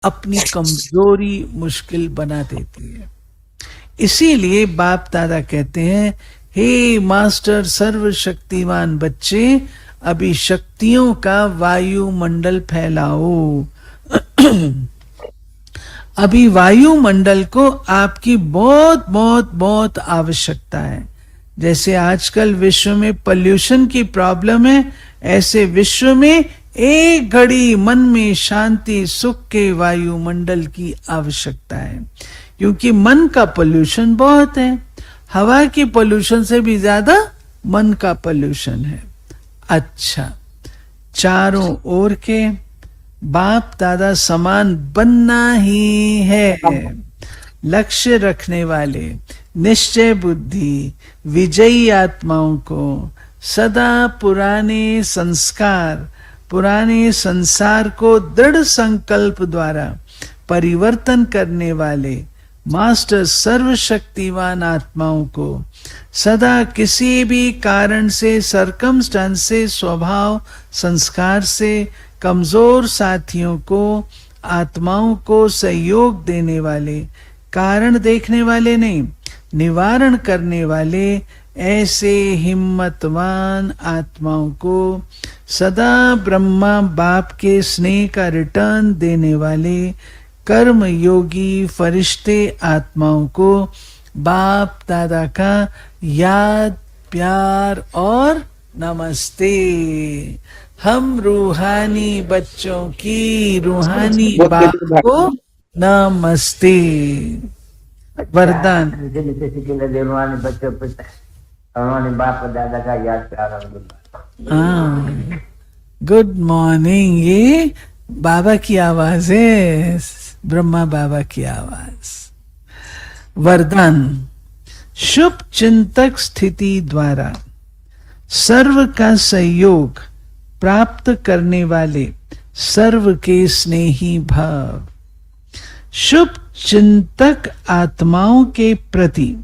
अपनी कमजोरी मुश्किल बना देती है। इसीलिए बाप दादा कहते हैं, हे मास्टर सर्वशक्तिमान बच्चे, अभी शक्तियों का वायुमंडल फैलाओ। अभी वायुमंडल को आपकी बहुत बहुत बहुत आवश्यकता है। जैसे आजकल विश्व में पोल्यूशन की प्रॉब्लम है, ऐसे विश्व में एक घड़ी मन में शांति सुख के वायुमंडल की आवश्यकता है। क्योंकि मन का पोल्यूशन बहुत है, हवा की पोल्यूशन से भी ज्यादा मन का पोल्यूशन है। अच्छा, चारों ओर के बाप दादा समान बनना ही है। लक्ष्य रखने वाले निश्चय बुद्धि विजयी आत्माओं को सदा पुराने संस्कार, पुराने संसार को दृढ़ संकल्प द्वारा परिवर्तन करने वाले मास्टर सर्वशक्तिवान आत्माओं को सदा किसी भी कारण से, सरकमस्टांस से, स्वभाव संस्कार से कमजोर साथियों को, आत्माओं को सहयोग देने वाले, कारण देखने वाले नहीं, निवारण करने वाले ऐसे हिम्मतवान आत्माओं को सदा ब्रह्मा बाप के स्नेह का रिटर्न देने वाले कर्म योगी फरिश्ते आत्माओं को बाप दादा का याद, प्यार और नमस्ते। हम रूहानी बच्चों की रूहानी बाप को नमस्ते। वरदान। बच्चों उन्होंने बाप दादा का याद प्यार। Good morning. ये बाबा की आवाज है, ब्रह्मा बाबा की आवाज। वरदान। शुभ चिंतक स्थिति द्वारा सर्व का सहयोग प्राप्त करने वाले सर्व के स्नेही भाव, शुभ चिंतक आत्माओं के प्रति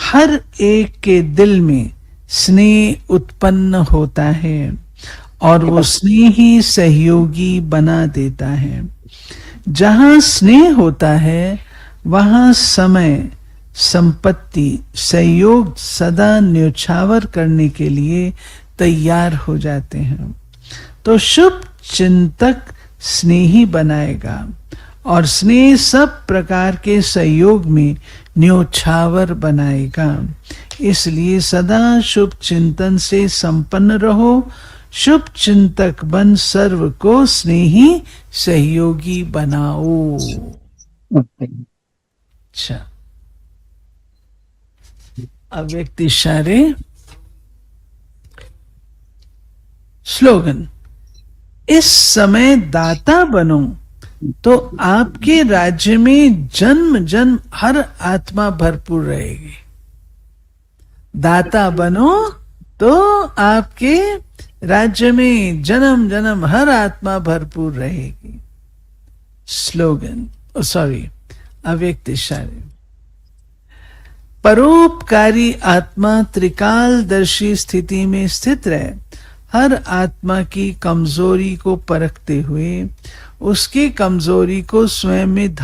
हर एक के दिल में स्नेह उत्पन्न होता है और वो स्नेह ही सहयोगी बना देता है। जहां स्नेह होता है वहां समय, संपत्ति, सहयोग सदा न्योछावर करने के लिए तैयार हो जाते हैं। तो शुभ चिंतक स्नेही बनाएगा और स्नेह सब प्रकार के सहयोग में न्योछावर बनाएगा। इसलिए सदा शुभ चिंतन से संपन्न रहो, शुभ चिंतक बन सर्व को स्नेही सहयोगी बनाओ। अच्छा, अव्यक्त इशारे। स्लोगन। इस समय दाता बनो तो आपके राज्य में जन्म जन्म हर आत्मा भरपूर रहेगी। दाता बनो तो आपके राज्य में जन्म जन्म हर आत्मा भरपूर रहेगी। स्लोगन, सॉरी, अव्यक्त इशारे। परोपकारी आत्मा त्रिकालदर्शी स्थिति में स्थित रहे, हर आत्मा की कमजोरी को परखते हुए उसकी कमजोरी को स्वयं में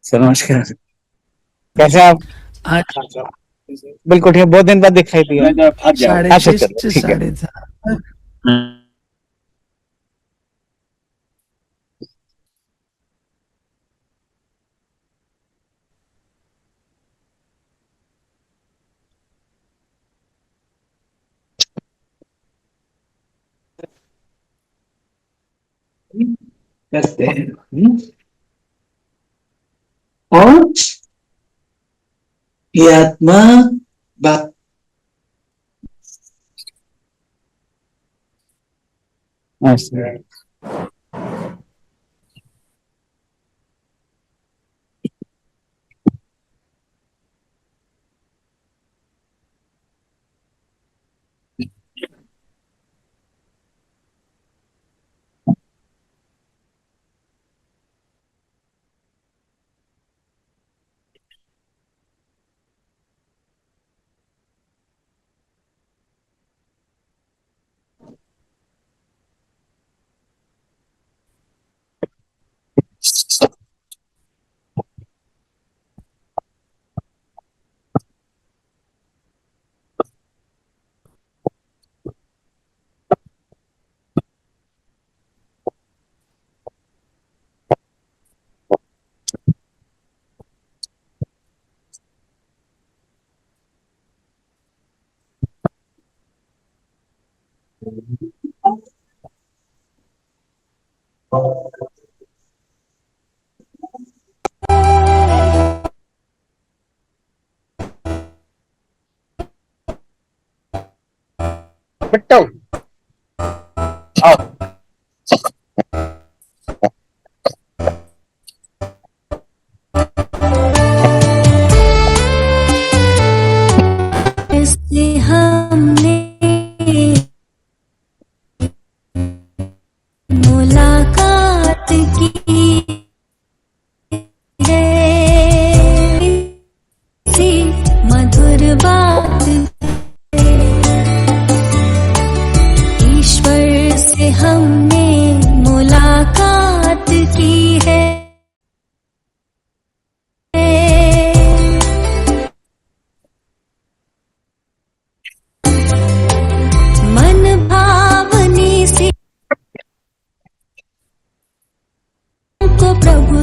सर नमस्कार, कैसे आप? बिल्कुल ठीक है, बहुत दिन बाद दिखाई दिया। 6:30 से 7:30। करते हैं और ये आत्मा बात बट्टो आओ। से हमने मुलाकात की है, सी मधुर बात ईश्वर से हमने मुलाकात की है। मन भावनी से को प्रभु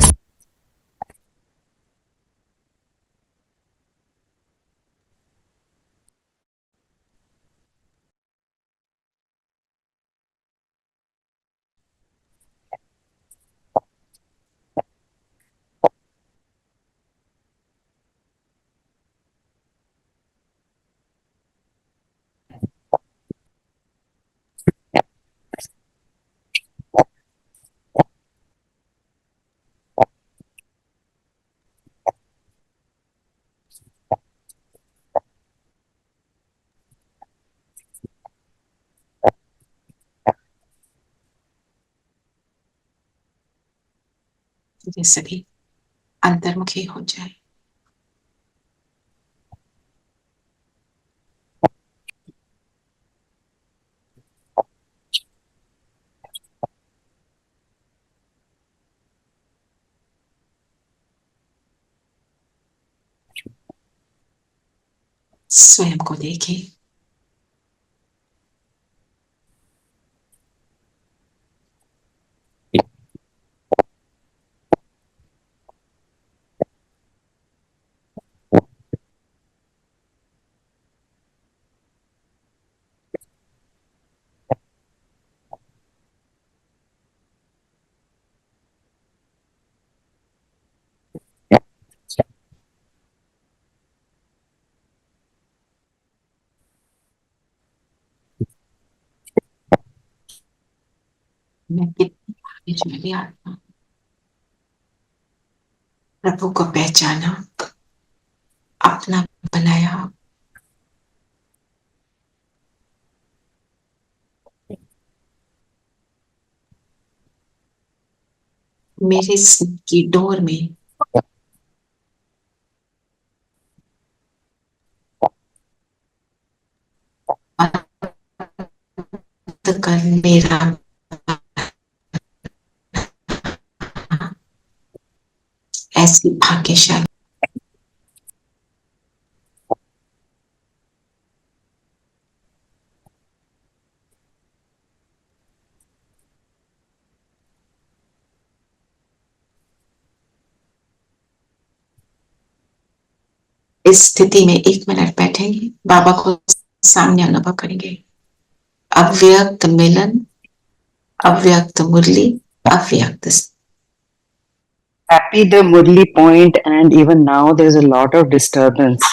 ये सभी अंतर्मुखी हो जाए। स्वयं को देखें। मैं कितनी भाग्यशाली आत्मा, प्रभु को पहचाना, अपना बनाया। मेरे सिर की डोर में कर मेरा ऐसी भाग्यशाली। इस स्थिति में 1 मिनट बैठेंगे, बाबा को सामने अनुभव करेंगे। अव्यक्त मिलन, अव्यक्त मुरली, अव्यक्त Happy the Murli point, and even now there's a lot of disturbance.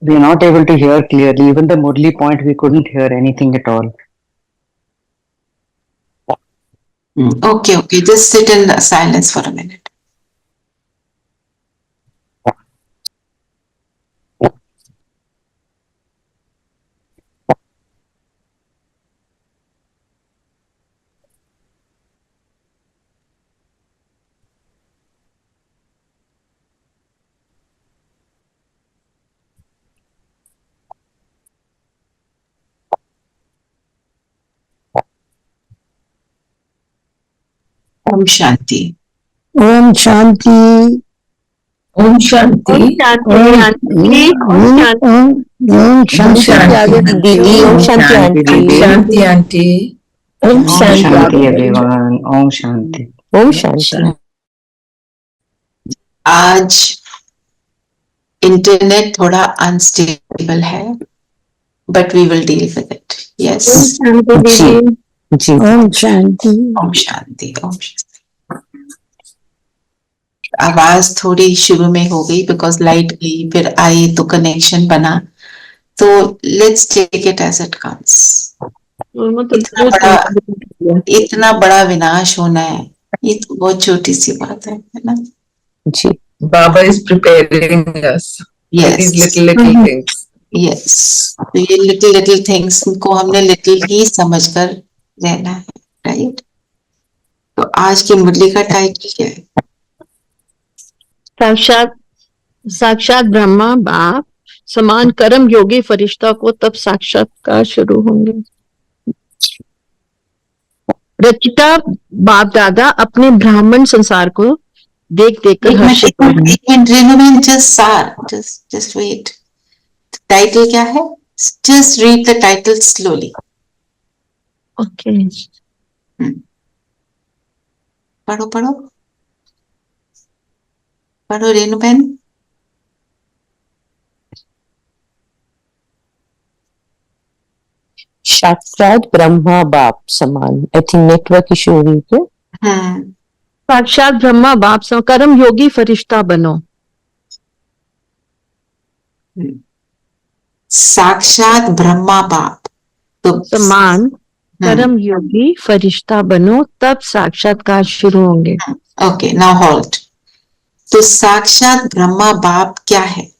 We are not able to hear clearly. Even the Murli point, we couldn't hear anything at all. Okay, just sit in silence for a minute. ओम शांति। ओम शांति। ओम शांति। ओम शांति आगे दीदी। ओम शांति आंटी। शांति आंटी। ओम शांति everyone. ओम शांति। ओम शांति। आज इंटरनेट थोड़ा अनस्टेबल है, but we will deal with it. Yes, शांति दीदी। जी ओम शांति। ओम शांति, ओम शांति। आवाज थोड़ी शुरू में हो गई बिकॉज लाइट गई, फिर आई तो कनेक्शन बना, तो let's take it as it comes. इतना बड़ा विनाश होना है, ये तो बहुत छोटी सी बात है ना? जी Baba is preparing us with yes these little things. Yes, तो ये लिटिल लिटिल थिंग्स को हमने लिटिल ही समझकर रहना है, राइट? तो आज की मुरली का टाइटल क्या है? साक्षात साक्षात ब्रह्मा बाप समान कर्म योगी फरिश्ता को तब साक्षात्कार शुरू होंगे। रचिता बाप दादा अपने ब्राह्मण संसार को देख देख कर हर्षित रेनोवेट, जस्ट वेट। टाइटल क्या है? Just read the title slowly. Okay. पढ़ो पढ़ो पढ़ो रेनू बहन। साक्षात ब्रह्मा बाप समान। आई थिंक नेटवर्क इशू हो रही है। साक्षात ब्रह्मा बाप समान कर्म योगी फरिश्ता बनो। साक्षात ब्रह्मा बाप तो समान कर्म योगी फरिश्ता बनो तब साक्षात्कार शुरू होंगे। Okay, now hold. तो साक्षात ब्रह्मा बाप क्या है?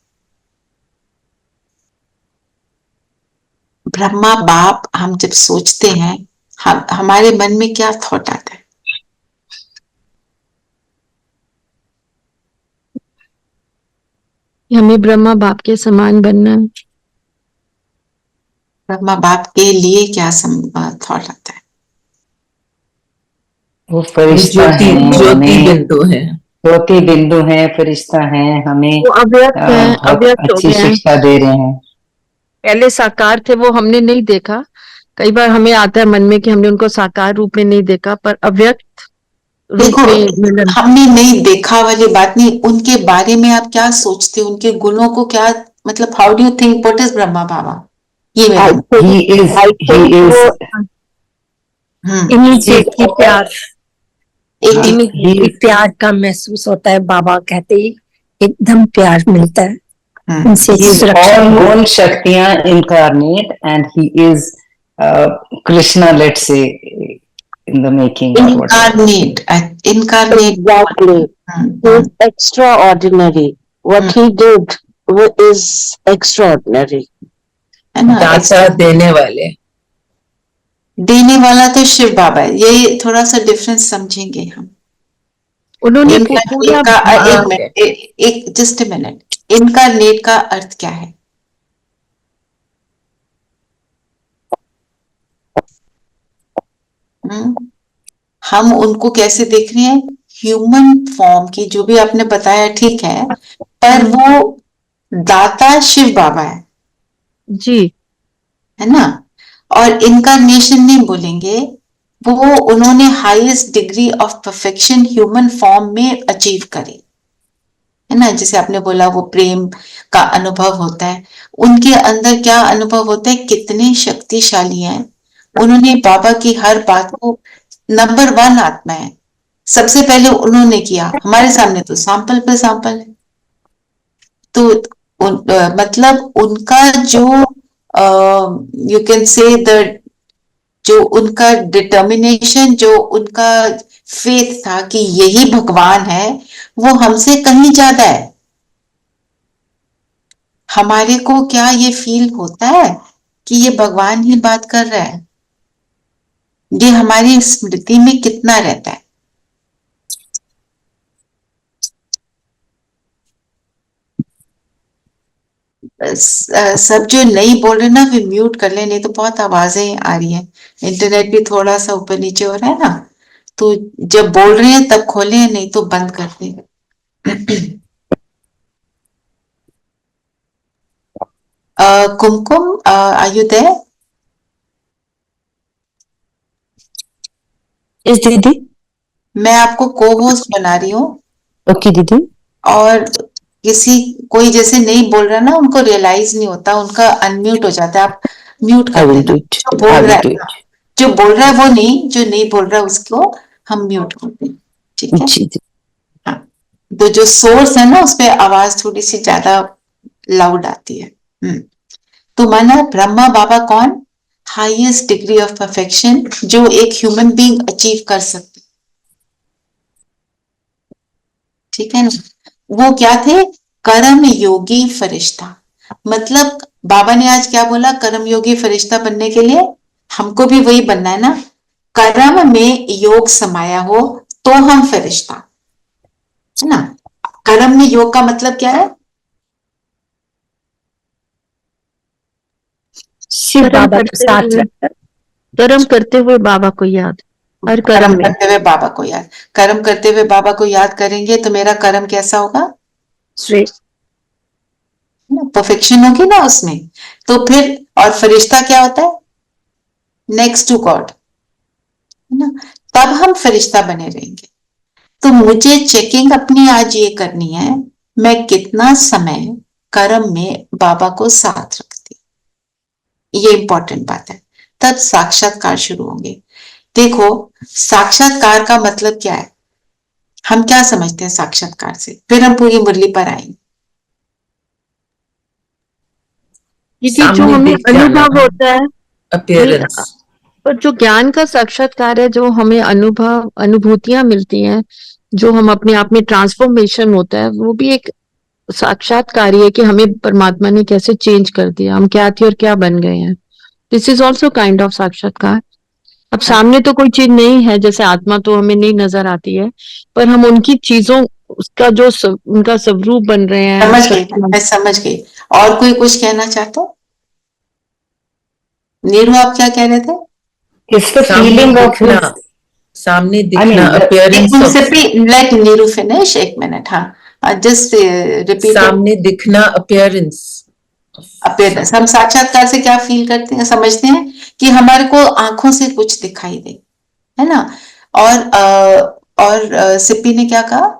ब्रह्मा बाप हम जब सोचते हैं, हमारे मन में क्या थॉट आता है? हमें ब्रह्मा बाप के समान बनना है। ब्रह्मा बाप के लिए क्या थॉट आता है? वो फरिश्ता ज्योति है, ज्योति हमें बिंदु है। ज्योति बिंदु है, फरिश्ता है, हमें वो अव्यक्त है, बहुत अव्यक्त हो अच्छी गया है। शिक्षा दे रहे हैं। पहले साकार थे वो हमने नहीं देखा। कई बार हमें आता है मन में कि हमने उनको साकार रूप में नहीं देखा, पर अव्यक्त रूप देखो, में मिलन। हमने नहीं देखा वाली बात नहीं, उनके बारे में आप क्या सोचते हो? उनके गुणों को क्या, मतलब how do you think what is Brahma Baba? ये He is इन्हीं चीज की प्यार, एक प्यार का महसूस होता है। बाबा कहते ही एकदम प्यार मिलता है इनसे। he is all गुण शक्तियां incarnate and he is Krishna, let's say, in the making or whatever. incarnate Exactly. He is extraordinary. What he did is extraordinary. है ना? दाता देने वाले। देने वाला तो शिव बाबा है। ये थोड़ा सा डिफरेंस समझेंगे हम। उन्होंने जस्ट अ मिनट, इनकारनेट का अर्थ क्या है? हम उनको कैसे देख रहे हैं? ह्यूमन फॉर्म की, जो भी आपने बताया ठीक है, पर वो दाता शिव बाबा है जी, है ना? और इनकारनेशन नहीं बोलेंगे, वो उन्होंने highest degree of perfection human form में अचीव करे, है ना? जैसे आपने बोला वो प्रेम का अनुभव होता है, उनके अंदर क्या अनुभव होता है? कितने शक्तिशाली हैं। उन्होंने बाबा की हर बात को, नंबर 1 आत्मा है, सबसे पहले उन्होंने किया। हमारे सामने तो सैंपल पे सैंपल है। तो मतलब उनका जो यू कैन से जो उनका डिटर्मिनेशन, जो उनका फेथ था कि यही भगवान है, वो हमसे कहीं ज्यादा है। हमारे को क्या ये फील होता है कि ये भगवान ही बात कर रहा है? ये हमारी स्मृति में कितना रहता है? सब जो नहीं बोल रहे ना, फिर म्यूट कर ले, नहीं तो बहुत आवाजें आ रही है। इंटरनेट भी थोड़ा सा ऊपर नीचे हो रहा है ना, तो जब बोल रहे हैं तब खोले, नहीं तो बंद कर दे। कुमकुम, आर यू देयर? इस दीदी। मैं आपको को होस्ट बना रही हूँ। ओके दीदी। और कोई जैसे नहीं बोल रहा ना, उनको रियलाइज नहीं होता, उनका अनम्यूट हो जाता है। आप म्यूट I कर will देना। do it. जो बोल I रहा will do है, it. जो बोल रहा है वो नहीं, जो नहीं बोल रहा है उसको हम म्यूट कर दें, ठीक है? जी जी। हाँ, तो जो सोर्स है ना उसपे आवाज थोड़ी सी ज्यादा लाउड आती है। तो माना ब्रह्मा बाबा कौन? हाईएस्ट डिग्री ऑफ परफेक्शन जो एक ह्यूमन बीइंग अचीव कर सकते, ठीक है ना? वो क्या थे? कर्म योगी फरिश्ता। मतलब बाबा ने आज क्या बोला? कर्म योगी फरिश्ता बनने के लिए हमको भी वही बनना है ना, कर्म में योग समाया हो तो हम फरिश्ता, है ना? कर्म में योग का मतलब क्या है? शिव कर्म बाबा को करते साथ हुए, रखकर। कर्म करते हुए बाबा को याद, हर कर्म कर्म में। करते हुए बाबा को याद, कर्म करते हुए बाबा को याद करेंगे तो मेरा कर्म कैसा होगा? श्रेष्ठ। परफेक्शन होगी ना उसमें। तो फिर और फरिश्ता क्या होता है? नेक्स्ट टू गॉड, है ना? तब हम फरिश्ता बने रहेंगे। तो मुझे चेकिंग अपनी आज ये करनी है, मैं कितना समय कर्म में बाबा को साथ रखती, ये इंपॉर्टेंट बात है। तब साक्षात्कार शुरू होंगे। देखो, साक्षात्कार का मतलब क्या है? हम क्या समझते हैं साक्षात्कार से? फिर हम पूरी मुरली पर आएंगे। क्योंकि जो सामने हमें दिख जाना, अनुभव होता है, नहीं, अपीयरेंस। पर जो ज्ञान का साक्षात्कार है, जो हमें अनुभव अनुभूतियां मिलती हैं, जो हम अपने आप में ट्रांसफॉर्मेशन होता है, वो भी एक साक्षात्कार ही है कि हमें परमात्मा ने कैसे चेंज कर दिया, हम क्या थे और क्या बन गए हैं। This is also kind of साक्षात्कार। अब सामने तो कोई चीज नहीं है, जैसे आत्मा तो हमें नहीं नजर आती है, पर हम उनकी चीजों, उसका जो उनका स्वरूप बन रहे हैं। समझ गई, मैं समझ गई। और कोई कुछ कहना चाहता? नीरू आप क्या कह रहे थे? It's the सामने feeling of दिखना, his, सामने I दिखना, mean, एक अपीयरेंस मिनट ऑफ, से लेट नीरू फिनिश, एक मिनट। हाँ, जस्ट रिपीट सामने दिखना, अपीयरेंस। अपेयरनेस। हम साक्षात्कार से क्या फील करते हैं, समझते हैं कि हमारे को आंखों से कुछ दिखाई दे, है ना? और सिप्पी ने क्या कहा?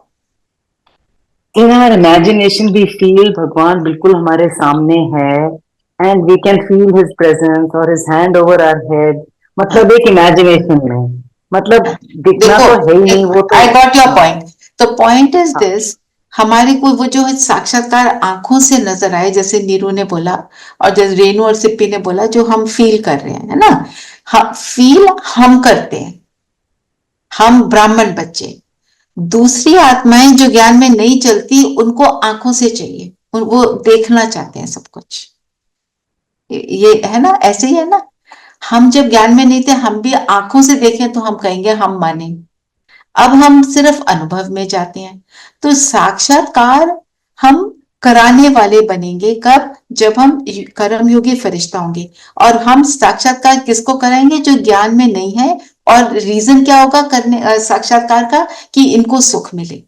in our imagination we feel भगवान बिल्कुल हमारे सामने है and we can feel his presence or his hand over our head. मतलब एक imagination में, मतलब दिखना देखो, तो है ही नहीं, वो तो आई गॉट योर हाँ पॉइंट। तो पॉइंट इज हाँ दिस, हमारे को वो जो है साक्षात्कार आंखों से नजर आए, जैसे नीरू ने बोला और जैसे रेनू और सिप्पी ने बोला, जो हम फील कर रहे हैं, है ना? हम फील हम करते हैं, हम ब्राह्मण बच्चे। दूसरी आत्माएं जो ज्ञान में नहीं चलती, उनको आंखों से चाहिए, वो देखना चाहते हैं सब कुछ। ये है ना, ऐसे ही है ना? हम जब ज्ञान में नहीं थे, हम भी आंखों से देखें तो हम कहेंगे हम माने। अब हम सिर्फ अनुभव में जाते हैं। तो साक्षात्कार हम कराने वाले बनेंगे कब? जब हम कर्म योगी फरिश्ता होंगे। और हम साक्षात्कार किसको कराएंगे? जो ज्ञान में नहीं है। और रीजन क्या होगा करने साक्षात्कार का? कि इनको सुख मिले।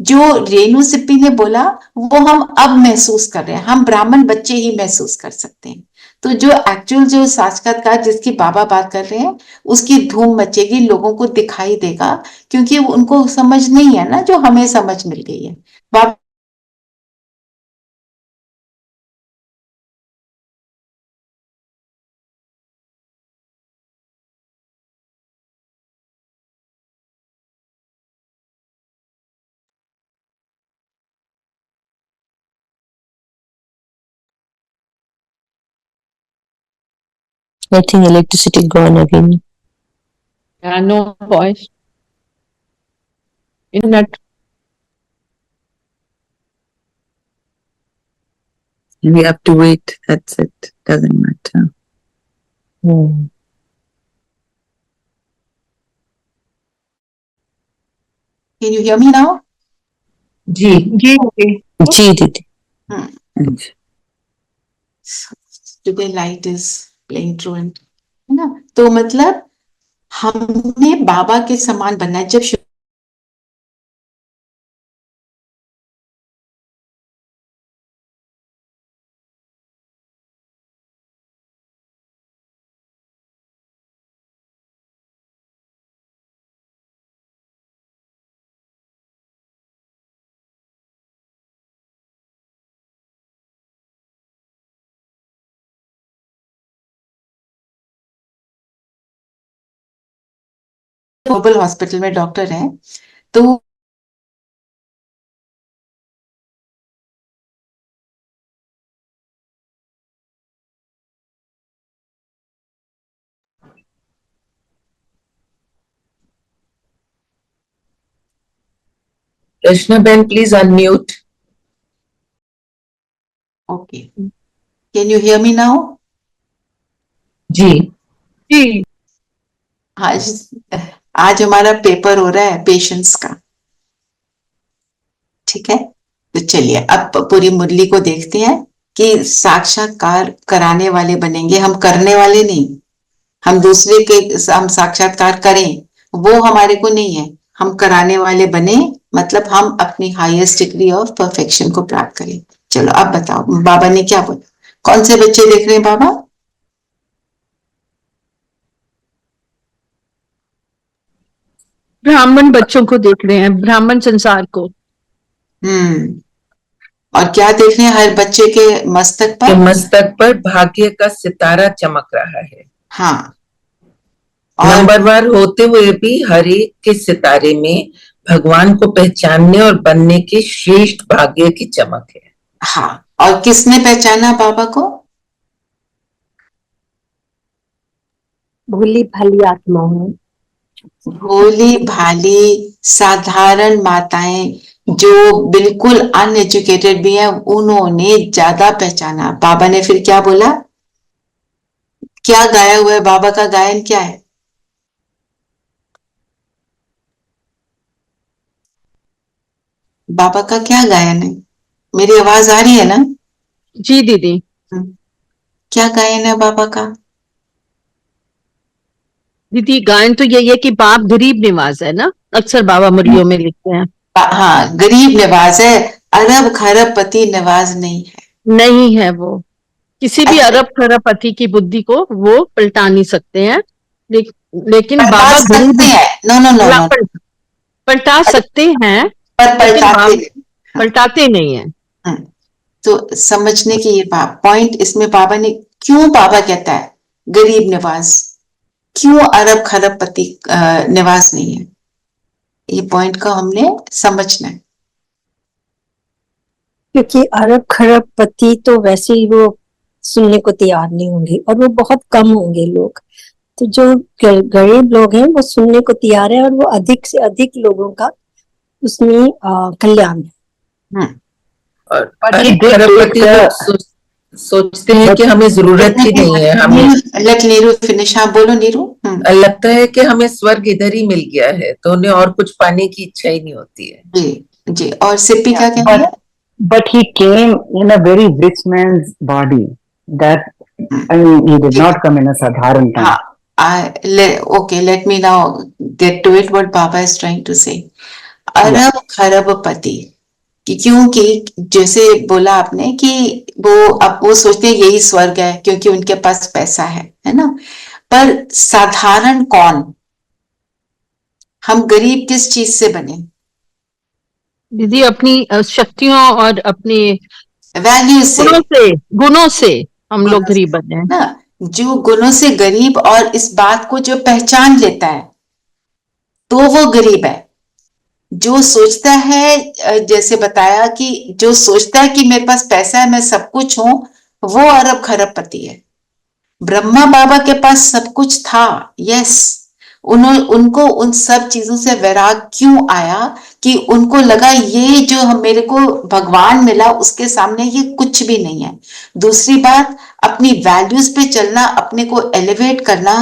जो रेणु सिप्पी ने बोला वो हम अब महसूस कर रहे हैं, हम ब्राह्मण बच्चे ही महसूस कर सकते हैं। तो जो एक्चुअल जो साक्षात्कार जिसकी बाबा बात कर रहे हैं, उसकी धूम मचेगी, लोगों को दिखाई देगा, क्योंकि उनको समझ नहीं है ना जो हमें समझ मिल गई है। बाबा I think electricity gone again. No voice. Internet. We have to wait. That's it. Doesn't matter. can you hear me now? जी जी जी जी दीदी। Today light is playing truant, है ना? तो मतलब हमने बाबा के समान बनना है। जब ग्लोबल हॉस्पिटल में डॉक्टर हैं, तो Krishna Ben, please unmute. Okay, can you hear me now? जी जी आज हमारा पेपर हो रहा है पेशेंस का, ठीक है? तो चलिए अब पूरी मुरली को देखते हैं कि साक्षात्कार कराने वाले बनेंगे, हम करने वाले नहीं। हम दूसरे के हम साक्षात्कार करें वो हमारे को नहीं है, हम कराने वाले बने, मतलब हम अपनी हाईएस्ट डिग्री ऑफ परफेक्शन को प्राप्त करें। चलो अब बताओ बाबा ने क्या बोला, कौन से बच्चे देख रहे हैं बाबा? ब्राह्मण बच्चों को देख रहे हैं, ब्राह्मण संसार को। और क्या देख रहे हैं? हर बच्चे के मस्तक के पर मस्तक पर भाग्य का सितारा चमक रहा है। हाँ, और नंबरवार होते हुए भी हर एक के सितारे में भगवान को पहचानने और बनने के श्रेष्ठ भाग्य की चमक है। हाँ, और किसने पहचाना बाबा को? भोली भाली आत्माओं, भोली भाली साधारण माताएं जो बिल्कुल अनएजुकेटेड भी हैं, उन्होंने ज्यादा पहचाना। बाबा ने फिर क्या बोला? क्या गाया हुआ है? बाबा का गायन क्या है? बाबा का क्या गायन है? मेरी आवाज आ रही है ना? जी दीदी। क्या गायन है बाबा का? दीदी गायन तो यही है कि बाप गरीब निवाज है ना, अक्सर बाबा मुरलियों में लिखते हैं। हाँ, गरीब नवाज है, अरब खरबपति नवाज नहीं है। नहीं है वो, किसी भी अच्छा। अरब खरबपति की बुद्धि को वो पलटा नहीं सकते हैं, लेकिन पलटा बाबा सकते गरीब हैं, नो नो नो नो, पलटा सकते हैं, पर लेकिन पलटाते पलटाते नहीं है। तो समझने की ये पॉइंट इसमें बाबा ने क्यों, बाबा कहता है गरीब नवाज, क्यों अरब खरबपति नवाज नहीं है, ये पॉइंट का हमने समझना है। क्योंकि अरब खरबपति तो वैसे ही वो सुनने को तैयार नहीं होंगे और वो बहुत कम होंगे लोग। तो जो गरीब लोग हैं वो सुनने को तैयार है और वो अधिक से अधिक लोगों का उसमें कल्याण है। और खरबपति लोग सोचते हैं कि हमें जरूरत ही नहीं है, हमें लेट नीरू फिनिश। हाँ बोलो नीरू। लगता है कि हमें स्वर्ग इधर ही मिल गया है, तो उन्हें और कुछ पाने की इच्छा ही नहीं होती है। जी जी, और सिप्पी क्या कहती है? But he came in a very rich man's body. That I mean, he did not come in a sadharan time. Okay, let me now get to it. What Baba is trying to say. अरब खरबपति, क्योंकि जैसे बोला आपने कि वो अब वो सोचते हैं यही स्वर्ग है क्योंकि उनके पास पैसा है ना। पर साधारण कौन? हम गरीब किस चीज से बने? दीदी अपनी शक्तियों और अपने वैल्यू से, गुणों से हम लोग गरीब बने हैं ना। जो गुणों से गरीब और इस बात को जो पहचान लेता है तो वो गरीब है। जो सोचता है, जैसे बताया कि जो सोचता है कि मेरे पास पैसा है, मैं सब कुछ हूं, वो अरब खरबपति है। ब्रह्मा बाबा के पास सब कुछ था, यस, उनको उन सब चीजों से वैराग क्यों आया कि उनको लगा ये जो मेरे को भगवान मिला उसके सामने ये कुछ भी नहीं है। दूसरी बात, अपनी वैल्यूज पे चलना, अपने को एलिवेट करना,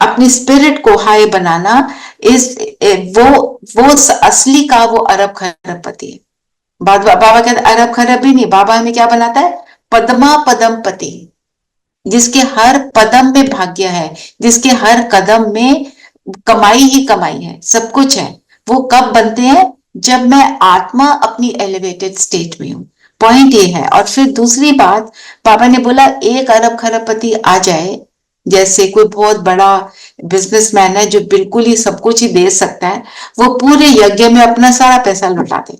अपनी स्पिरिट को हाई बनाना, वो असली का वो अरब खरबपति है। बाबा कहते अरब खरब भी नहीं, बाबा हमें क्या बनाता है? पद्मा पदमपति, जिसके हर पदम में भाग्य है, जिसके हर कदम में कमाई ही कमाई है, सब कुछ है। वो कब बनते हैं? जब मैं आत्मा अपनी एलिवेटेड स्टेट में हूं। पॉइंट ये है। और फिर दूसरी बात, बाबा ने बोला एक अरब खरबपति आ जाए, जैसे कोई बहुत बड़ा बिजनेसमैन है जो बिल्कुल ही सब कुछ ही दे सकता है, वो पूरे यज्ञ में अपना सारा पैसा लुटा दे,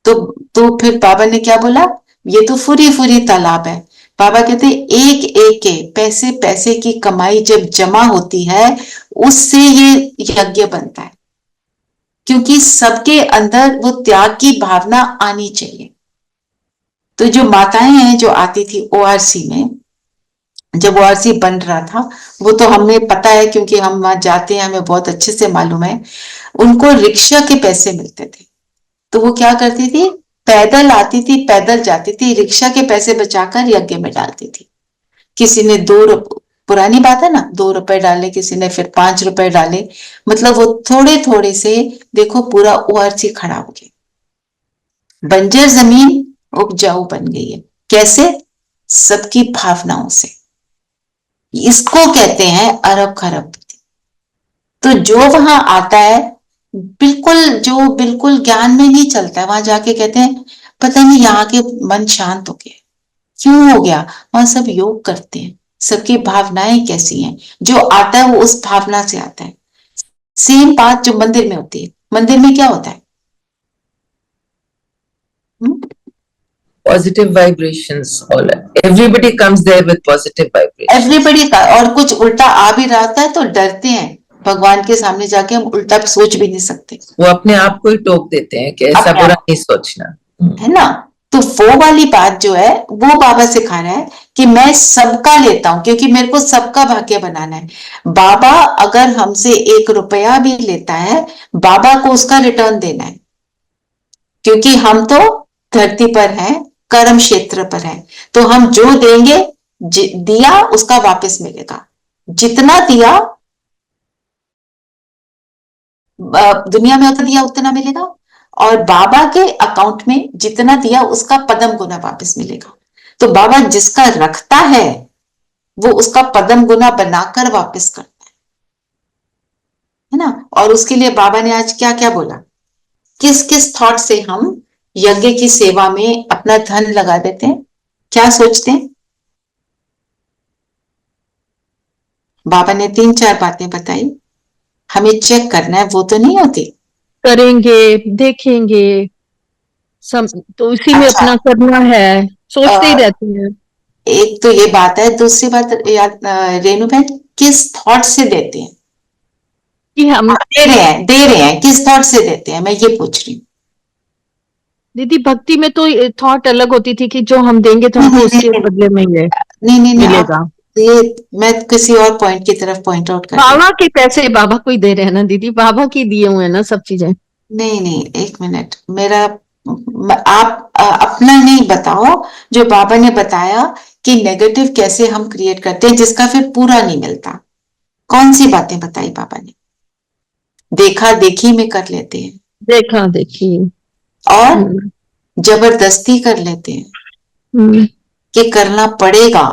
तो फिर बाबा ने क्या बोला? ये तो फुरी फुरी तालाब है। बाबा कहते हैं एक एक के पैसे पैसे की कमाई जब जमा होती है उससे ये यज्ञ बनता है, क्योंकि सबके अंदर वो त्याग की भावना आनी चाहिए। तो जो माताएं हैं जो आती थी ओआरसी में, जब ओआरसी बन रहा था, वो तो हमें पता है क्योंकि हम वहां जाते हैं, हमें बहुत अच्छे से मालूम है, उनको रिक्शा के पैसे मिलते थे। तो वो क्या करती थी, पैदल आती थी, पैदल जाती थी, रिक्शा के पैसे बचाकर यज्ञ में डालती थी। किसी ने पुरानी बात है ना, 2 रुपए डाले, किसी ने फिर 5 रुपए डाले, मतलब वो थोड़े थोड़े से देखो पूरा ओआरसी खड़ा हो गया। बंजर जमीन उपजाऊ बन गई है। कैसे? सबकी भावनाओं से। इसको कहते हैं अरब खरब। तो जो वहां आता है बिल्कुल ज्ञान में नहीं चलता है, वहां जाके कहते हैं पता नहीं यहाँ के मन शांत हो गया, क्यों हो गया? वहां सब योग करते हैं, सबकी भावनाएं कैसी हैं, जो आता है वो उस भावना से आता है। सेम बात जो मंदिर में होती है। मंदिर में क्या होता है? Positive vibrations, all everybody comes there with positive vibrations. Everybody का। और कुछ उल्टा आ भी रहा होता है तो डरते हैं, भगवान के सामने जाके हम उल्टा सोच भी नहीं सकते, वो अपने आप को ही टोक देते हैं कि ऐसा बुरा नहीं सोचना, है ना। तो वो वाली बात जो है वो बाबा सिखा रहा है कि मैं सबका लेता हूं, क्योंकि मेरे को सबका भाग्य बनाना है। बाबा अगर हमसे 1 रुपया भी लेता है, बाबा को उसका रिटर्न देना है, क्योंकि हम तो धरती पर हैं, कर्म क्षेत्र पर है। तो हम जो देंगे, दिया उसका वापस मिलेगा। जितना दिया दुनिया में उतना दिया उतना मिलेगा, और बाबा के अकाउंट में जितना दिया उसका पदम गुना वापस मिलेगा। तो बाबा जिसका रखता है वो उसका पदम गुना बनाकर वापस करता है ना। और उसके लिए बाबा ने आज क्या क्या बोला, किस किस थॉट से हम यज्ञ की सेवा में अपना धन लगा देते हैं, क्या सोचते हैं। बाबा ने 3-4 बातें बताई, हमें चेक करना है, वो तो नहीं होती। करेंगे, देखेंगे, तो इसी में अच्छा। अपना करना है, सोचते ही रहते हैं। एक तो ये बात है, दूसरी बात रेणु बहन, किस थॉट से देते हैं कि हम दे रहे हैं किस थॉट से देते हैं, मैं ये पूछ रही हूँ। दीदी भक्ति में तो थॉट अलग होती थी कि जो हम देंगे तो हमको उसके बदले में ये नहीं मिलेगा। ये मैं किसी और पॉइंट की तरफ पॉइंट आउट कर बाबा के पैसे बाबा को ही दे रहे हैं ना दीदी, बाबा की दिए हुए हैं ना सब चीजें। नहीं, एक मिनट, मेरा आप अपना नहीं बताओ, जो बाबा ने बताया कि नेगेटिव कैसे हम क्रिएट करते हैं जिसका फिर पूरा नहीं मिलता। कौन सी बातें बताई बाबा ने? देखा देखी में कर लेते हैं, देखा देखी, और जबरदस्ती कर लेते हैं कि करना पड़ेगा,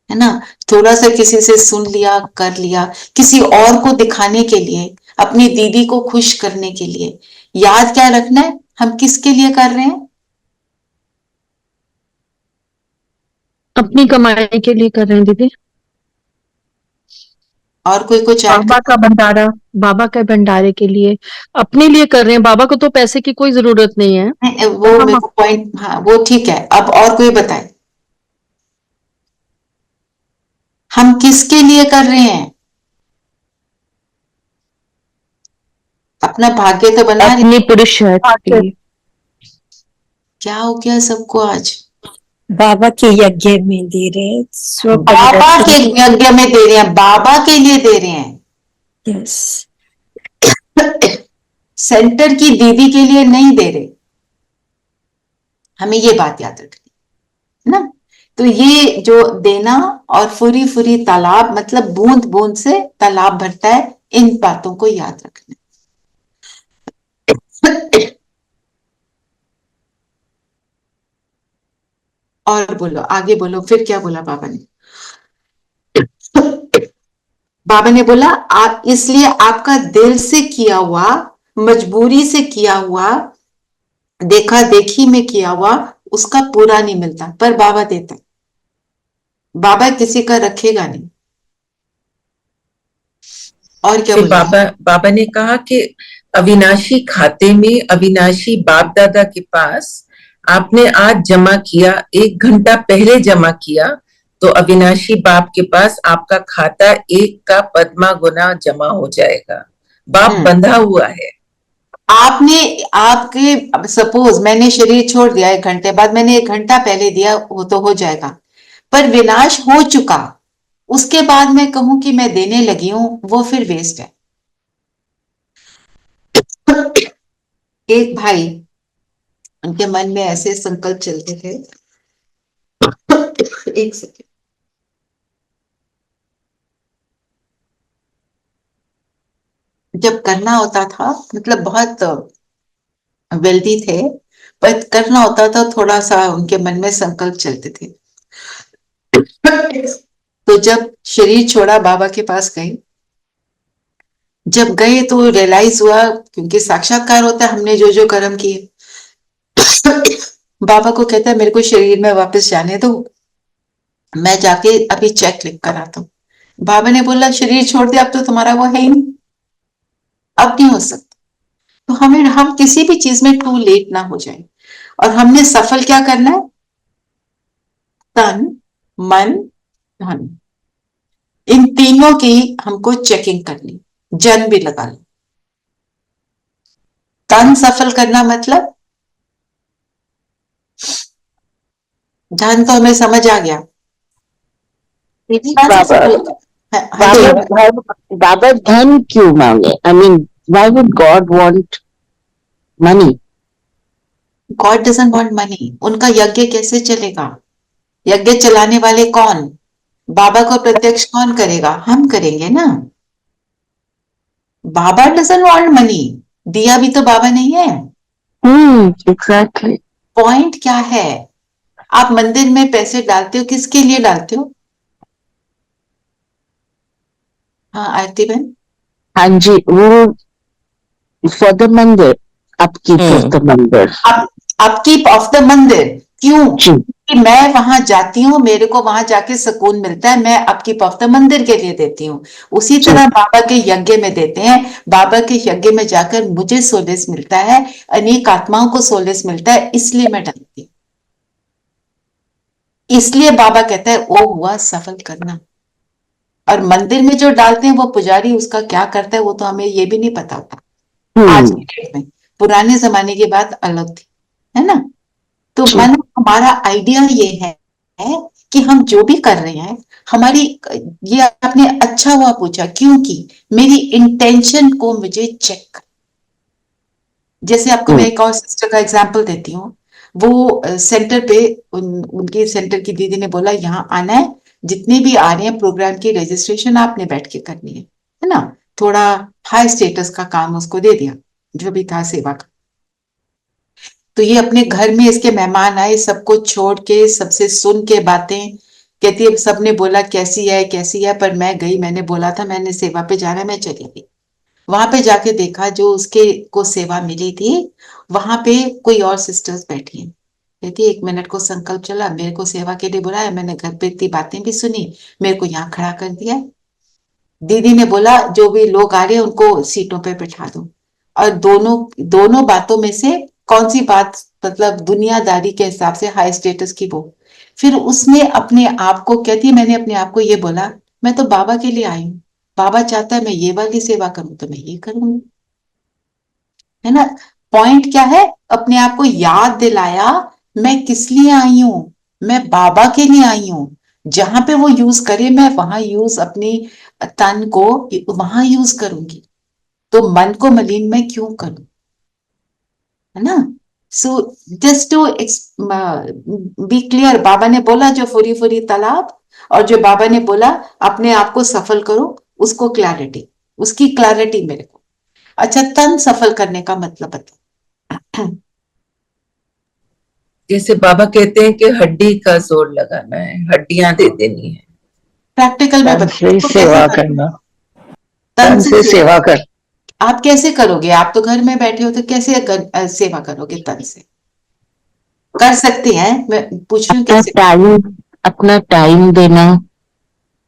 है ना। थोड़ा सा किसी से सुन लिया, कर लिया, किसी और को दिखाने के लिए, अपनी दीदी को खुश करने के लिए। याद क्या रखना है, हम किसके लिए कर रहे हैं? अपनी कमाई के लिए कर रहे हैं दीदी। और कोई कुछ बाबा का भंडारा, बाबा के भंडारे के लिए, अपने लिए कर रहे हैं। बाबा को तो पैसे की कोई जरूरत नहीं है। वो मेरे को पॉइंट, हाँ वो ठीक है। अब और कोई बताए, हम किसके लिए कर रहे हैं? अपना भाग्य तो बना रहे। अपनी पुरुषार्थ के लिए। क्या हो गया सबको आज? बाबा के यज्ञ में दे रहे हैं, बाबा के यज्ञ में दे रहे हैं, बाबा के लिए दे रहे हैं। यस, सेंटर की दीदी के लिए नहीं दे रहे। हमें ये बात याद रखनी है ना। तो ये जो देना और फुरी फुरी तालाब, मतलब बूंद बूंद से तालाब भरता है, इन बातों को याद रखना। और बोलो, आगे बोलो, फिर क्या बोला बाबा ने? बाबा ने बोला आप, इसलिए आपका दिल से किया हुआ, मजबूरी से किया हुआ, देखा देखी में किया हुआ, उसका पूरा नहीं मिलता, पर बाबा देता है। बाबा किसी का रखेगा नहीं। और क्या बोला? बाबा ने कहा कि अविनाशी खाते में, अविनाशी बाप दादा के पास आपने आज जमा किया, 1 घंटा पहले जमा किया, तो अविनाशी बाप के पास आपका खाता 1 का पद्मा गुना जमा हो जाएगा। बाप बंधा हुआ है। आपने आपके सपोज मैंने शरीर छोड़ दिया 1 घंटे बाद, मैंने 1 घंटा पहले दिया, वो तो हो जाएगा, पर विनाश हो चुका, उसके बाद मैं कहूं कि मैं देने लगी हूं, वो फिर वेस्ट है। एक भाई, उनके मन में ऐसे संकल्प चलते थे। एक सेकेंड। जब करना होता था, मतलब बहुत वेल्दी थे, पर करना होता था थोड़ा सा, उनके मन में संकल्प चलते थे। तो जब शरीर छोड़ा, बाबा के पास गए। जब गए तो रियलाइज हुआ, क्योंकि साक्षात्कार होता है, हमने जो जो कर्म किए। बाबा को कहता है मेरे को शरीर में वापस जाने दो, मैं जाके अभी चेक लिख कर आता हूँ। बाबा ने बोला शरीर छोड़ दिया, अब तो तुम्हारा वो है ही नहीं, अब नहीं हो सकता। तो हम किसी भी चीज में टू लेट ना हो जाए। और हमने सफल क्या करना है? तन, मन, धन, इन तीनों की हमको चेकिंग करनी, जन भी लगा लो। तन सफल करना मतलब धन तो हमें समझ आ गया। बाबा धन क्यों मांगे? I mean why would God want money? God doesn't want money. उनका यज्ञ कैसे चलेगा? यज्ञ चलाने वाले कौन? बाबा को प्रत्यक्ष कौन करेगा? हम करेंगे ना। बाबा डजंट वांट मनी, दिया भी तो बाबा नहीं है। एग्जैक्टली। पॉइंट क्या है? आप मंदिर में पैसे डालते हो, किसके लिए डालते हो? हाँ आरती बहन। हाँ जी, वो फॉर द मंदिर, अपकीप ऑफ द मंदिर। अपकीप ऑफ द मंदिर क्यों? कि मैं वहां जाती हूँ, मेरे को वहां जाके सुकून मिलता है, मैं अपकीप ऑफ द मंदिर के लिए देती हूँ। उसी तरह बाबा के यज्ञ में देते हैं। बाबा के यज्ञ में जाकर मुझे सोलेस मिलता है, अनेक आत्माओं को सोलेस मिलता है, इसलिए मैं डालती हूँ। इसलिए बाबा कहता है वो हुआ सफल करना। और मंदिर में जो डालते हैं वो पुजारी उसका क्या करता है वो तो हमें ये भी नहीं पता होता आज की डेट में। पुराने जमाने की बात अलग थी, है ना? तो मन हमारा आइडिया ये है कि हम जो भी कर रहे हैं, हमारी, ये आपने अच्छा हुआ पूछा, क्योंकि मेरी इंटेंशन को मुझे चेक कर। जैसे आपको मैं एक और सिस्टर का एग्जांपल देती हूँ। वो सेंटर पे उनके सेंटर की दीदी ने बोला यहाँ आना है, जितने भी आ रहे हैं प्रोग्राम की रजिस्ट्रेशन आपने बैठ के करनी है ना? थोड़ा हाई स्टेटस का काम उसको दे दिया, जो भी था सेवा का। तो ये अपने घर में इसके मेहमान आए, सबको छोड़ के, सबसे सुन के बातें कहती है। सबने बोला कैसी है, पर मैं गई, मैंने बोला था मैंने सेवा पे जाना है, मैं चली गई। वहां पे जाके देखा जो उसके को सेवा मिली थी, वहां पे कोई और सिस्टर्स बैठी हैं। कहती 1 मिनट को संकल्प चला, मेरे को सेवा के लिए बुलाया, मैंने घर पे इतनी बातें भी सुनी, मेरे को यहाँ खड़ा कर दिया। दीदी ने बोला जो भी लोग आ रहे हैं उनको सीटों पे बैठा दो। और दोनों बातों में से कौन सी बात मतलब दुनियादारी के हिसाब से हाई स्टेटस की वो? फिर उसने अपने आप को, कहती है मैंने अपने आप को ये बोला मैं तो बाबा के लिए आई हूँ, बाबा चाहता है मैं ये वाली सेवा करूं तो मैं ये करूंगी, है ना? पॉइंट क्या है? अपने आप को याद दिलाया मैं किस लिए आई हूं, मैं बाबा के लिए आई हूं। जहां पे वो यूज करे मैं वहां यूज, अपनी तन को वहां यूज करूंगी, तो मन को मलिन मैं क्यों करूं, है ना? So just to be clear, Baba ने बोला जो फुरी फुरी तालाब, और जो बाबा ने बोला अपने आप को सफल करो, उसको क्लैरिटी, उसकी क्लैरिटी मेरे को। अच्छा, तन सफल करने का मतलब बता। जैसे बाबा कहते हैं कि हड्डी का जोर लगाना है, हड्डियां दे देनी है। प्रैक्टिकल में तन से सेवा करना, तन से सेवा कर। आप कैसे करोगे? आप तो घर में बैठे हो, तो कैसे सेवा करोगे? तन से कर सकते हैं, मैं पूछ रही हूँ कैसे? अपना टाइम देना,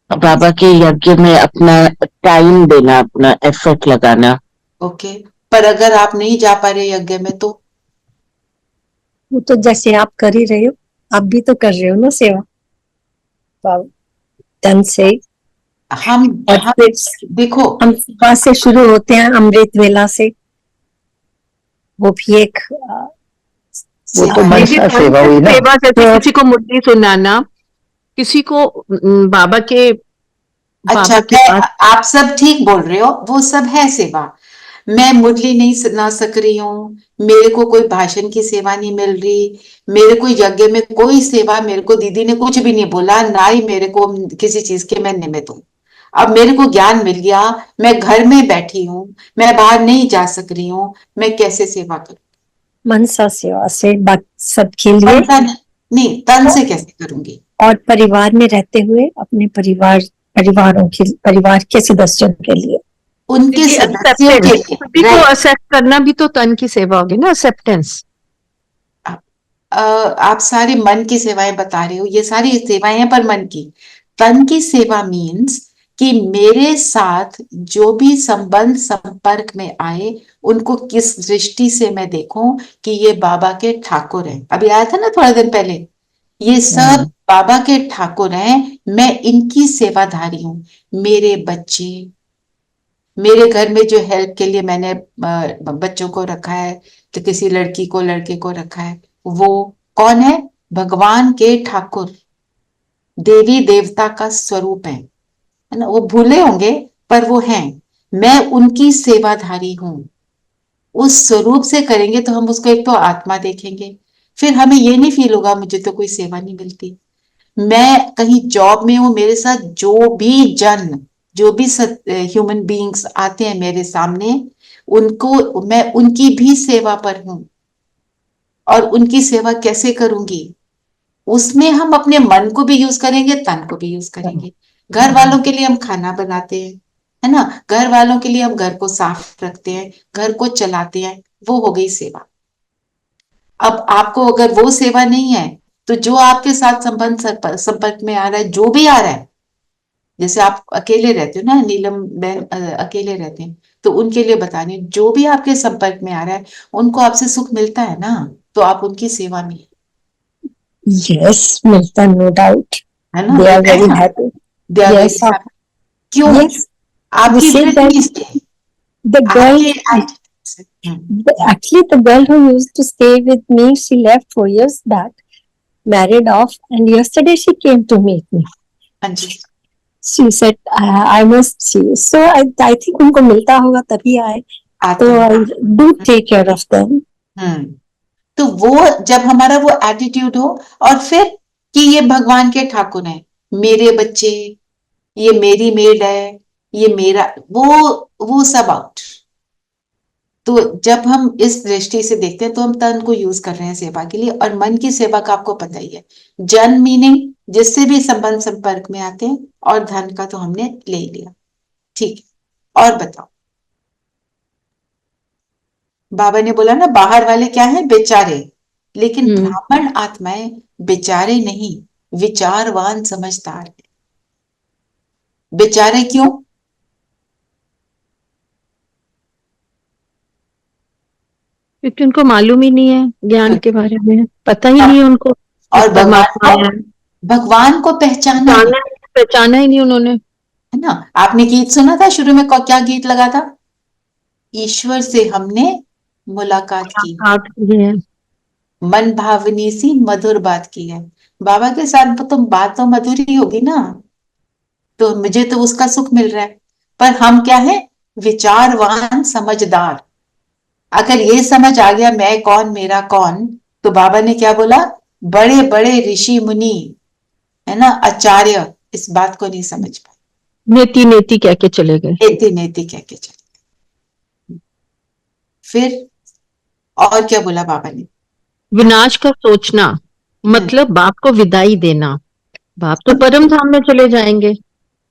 बाबा के यज्ञ में अपना टाइम देना, अपना एफर्ट लगाना। ओके, पर अगर आप नहीं जा पा रहे यज्ञ में तो? वो तो जैसे आप कर ही रहे हो, आप भी तो कर रहे हो ना सेवा, तो आप तन से। हम और हम फिर देखो, हम सुबह से शुरू होते हैं अमृत वेला से, वो भी एक वो तो सेवा है। मनसा सेवा हुई ना। सेवा जैसे किसी को मुरली सुनाना, किसी को अच्छा, बाबा के मैं पास। आप सब ठीक बोल रहे हो, वो सब है सेवा। मैं मुरली नहीं सुना सक रही हूँ, मेरे को कोई भाषण की सेवा नहीं मिल रही, मेरे को यज्ञ में कोई सेवा, मेरे को दीदी ने कुछ भी नहीं बोला, ना ही मेरे को किसी चीज के मैं निमित्त हूँ। अब मेरे को ज्ञान मिल गया, मैं घर में बैठी हूँ, मैं बाहर नहीं जा सक रही हूँ, मैं कैसे सेवा करूँ? मनसा सेवा से सबके लिए, तन से नहीं, तन से कैसे करूंगी? और परिवार में रहते हुए अपने परिवार के सदस्यों के लिए। उनके सदस्यों के लिए, सभी को right? एक्सेप्ट करना भी तो तन की सेवा होगी ना, एक्सेप्टेंस। आप सारे मन की सेवाएं बता रहे हो, ये सारी सेवाएं हैं पर मन की। तन की सेवा मीन्स कि मेरे साथ जो भी संबंध संपर्क में आए, उनको किस दृष्टि से मैं देखूं कि ये बाबा के ठाकुर हैं। अभी आया था ना थोड़ा दिन पहले, ये सब बाबा के ठाकुर हैं, मैं इनकी सेवाधारी हूं। मेरे बच्चे, मेरे घर में जो हेल्प के लिए मैंने बच्चों को रखा है, तो किसी लड़की को लड़के को रखा है, वो कौन है? भगवान के ठाकुर, देवी देवता का स्वरूप है ना। वो भूले होंगे पर वो हैं, मैं उनकी सेवाधारी हूं। उस स्वरूप से करेंगे तो हम उसको एक तो आत्मा देखेंगे, फिर हमें ये नहीं फील होगा मुझे तो कोई सेवा नहीं मिलती। मैं कहीं जॉब में हूं, मेरे साथ जो भी ह्यूमन बीइंग्स आते हैं मेरे सामने, उनको मैं उनकी भी सेवा पर हूं। और उनकी सेवा कैसे करूंगी? उसमें हम अपने मन को भी यूज करेंगे, तन को भी यूज करेंगे। घर वालों के लिए हम खाना बनाते हैं, है ना, घर वालों के लिए हम घर को साफ रखते हैं, घर को चलाते हैं, वो हो गई सेवा। अब आपको अगर वो सेवा नहीं है, तो जो आपके साथ संपर्क में आ रहा है, जो भी आ रहा है, जैसे आप अकेले रहते हो ना, नीलम बहन अकेले रहते हैं, तो उनके लिए बता रही हूं, जो भी आपके संपर्क में आ रहा है, उनको आपसे सुख मिलता है ना, तो आप उनकी सेवा में, यस, मिलता, नो डाउट, है ना, दे आर मिलता है वेरी ना, happy. They are very yes, happy. क्यों? यस, आपकी say that वृत्ति से, the girl, आपके attitude से। actually the girl who used to stay with me, she left 4 years back, married off, and yesterday she came to meet me. हाँ जी, She said, I must see you. So I think उनको मिलता होगा तभी आए, आते तो हैं। I do take care of them. तो वो जब हमारा वो एटीट्यूड हो, और फिर कि ये भगवान के ठाकुर हैं, मेरे बच्चे, ये मेरी मेड है, ये मेरा, वो सब आउट। तो जब हम इस दृष्टि से देखते हैं, तो हम तन को यूज कर रहे हैं सेवा के लिए, और मन की सेवा का आपको पता ही है। जन मीनिंग जिससे भी संबंध संपर्क में आते हैं, और धन का तो हमने ले लिया। ठीक है, और बताओ। बाबा ने बोला ना, बाहर वाले क्या है? बेचारे, लेकिन ब्राह्मण आत्माएं बेचारे नहीं, विचारवान समझदार है। बेचारे क्यों? क्योंकि उनको मालूम ही नहीं है, ज्ञान के बारे में पता ही नहीं है उनको। और परमात्मा है, भगवान को पहचाना है पहचाना ही नहीं उन्होंने, है ना। आपने गीत सुना था शुरू में, क्या गीत लगा था? ईश्वर से हमने मुलाकात की, हाथ ये है। मन भावनी सी मधुर बात की है। बाबा के साथ तो बात तो मधुर ही होगी ना, तो मुझे तो उसका सुख मिल रहा है। पर हम क्या है? विचारवान समझदार। अगर ये समझ आ गया मैं कौन मेरा कौन, तो बाबा ने क्या बोला? बड़े बड़े ऋषि मुनि, है ना, आचार्य इस बात को नहीं समझ पाए, नेति नेति कह के चले गए। नेति नेति कह के चले। फिर और क्या बोला बाबा ने? विनाश का सोचना मतलब बाप को विदाई देना। बाप तो परम धाम में चले जाएंगे,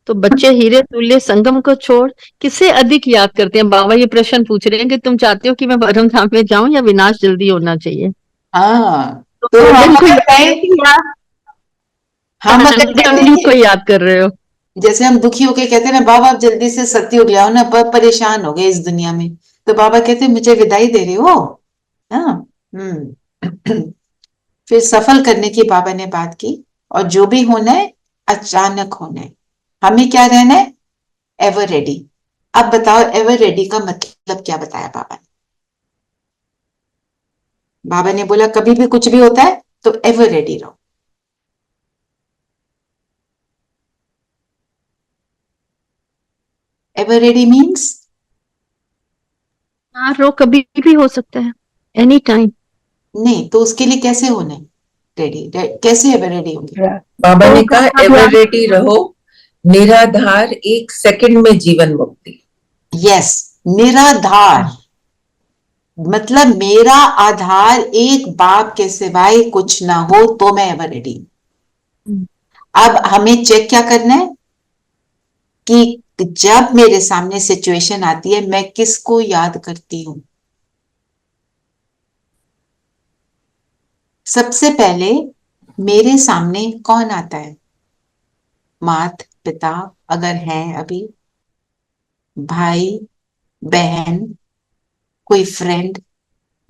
तो बच्चे हीरे तुल्य संगम को छोड़ किसे अधिक याद करते हैं? बाबा ये प्रश्न पूछ रहे हैं कि तुम चाहते हो कि मैं परम धाम में जाऊं या विनाश जल्दी होना चाहिए? हाँ, तो तो हम को याद कर रहे हो। जैसे हम दुखी होके कहते हैं ना, बाबा आप जल्दी से सत्युग लाओ ना, बहुत परेशान हो गए इस दुनिया में, तो बाबा कहते हैं मुझे विदाई दे रहे हो। हाँ, फिर सफल करने की बाबा ने बात की, और जो भी होना है अचानक होना है, हमें क्या रहना है, एवर रेडी। अब बताओ एवर रेडी का मतलब क्या बताया बाबा ने? बाबा ने बोला कभी भी कुछ भी होता है तो एवर रेडी रहो। एवर रेडी मीन्स हाँ, रो कभी भी हो सकता है, एनी टाइम। नहीं, तो उसके लिए कैसे होना है रेडी? कैसे एवर रेडी होंगे? बाबा ने कहा तो एवर रेडी रहो, निराधार, एक सेकंड में जीवन मुक्ति। यस, निराधार मतलब मेरा आधार एक बाप के सिवाय कुछ ना हो तो मैं एवर रेडी। अब हमें चेक क्या करना है कि जब मेरे सामने सिचुएशन आती है मैं किसको याद करती हूं। सबसे पहले मेरे सामने कौन आता है? माता पिता अगर हैं अभी, भाई बहन, कोई फ्रेंड,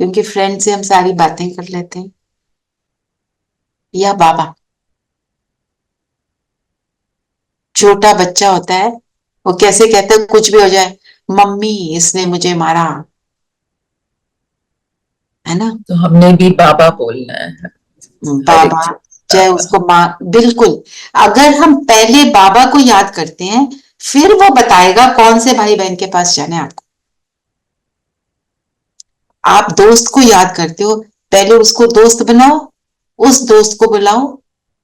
क्योंकि फ्रेंड से हम सारी बातें कर लेते हैं, या बाबा। छोटा बच्चा होता है, वो कैसे कहता है, कुछ भी हो जाए, मम्मी इसने मुझे मारा, है ना? तो हमने भी बाबा बोलना है। बाबा, चाहे उसको माँ, बिल्कुल। अगर हम पहले बाबा को याद करते हैं, फिर वो बताएगा कौन से भाई बहन के पास जाना है आपको। आप दोस्त को याद करते हो, पहले उसको दोस्त बनाओ, उस दोस्त को बुलाओ,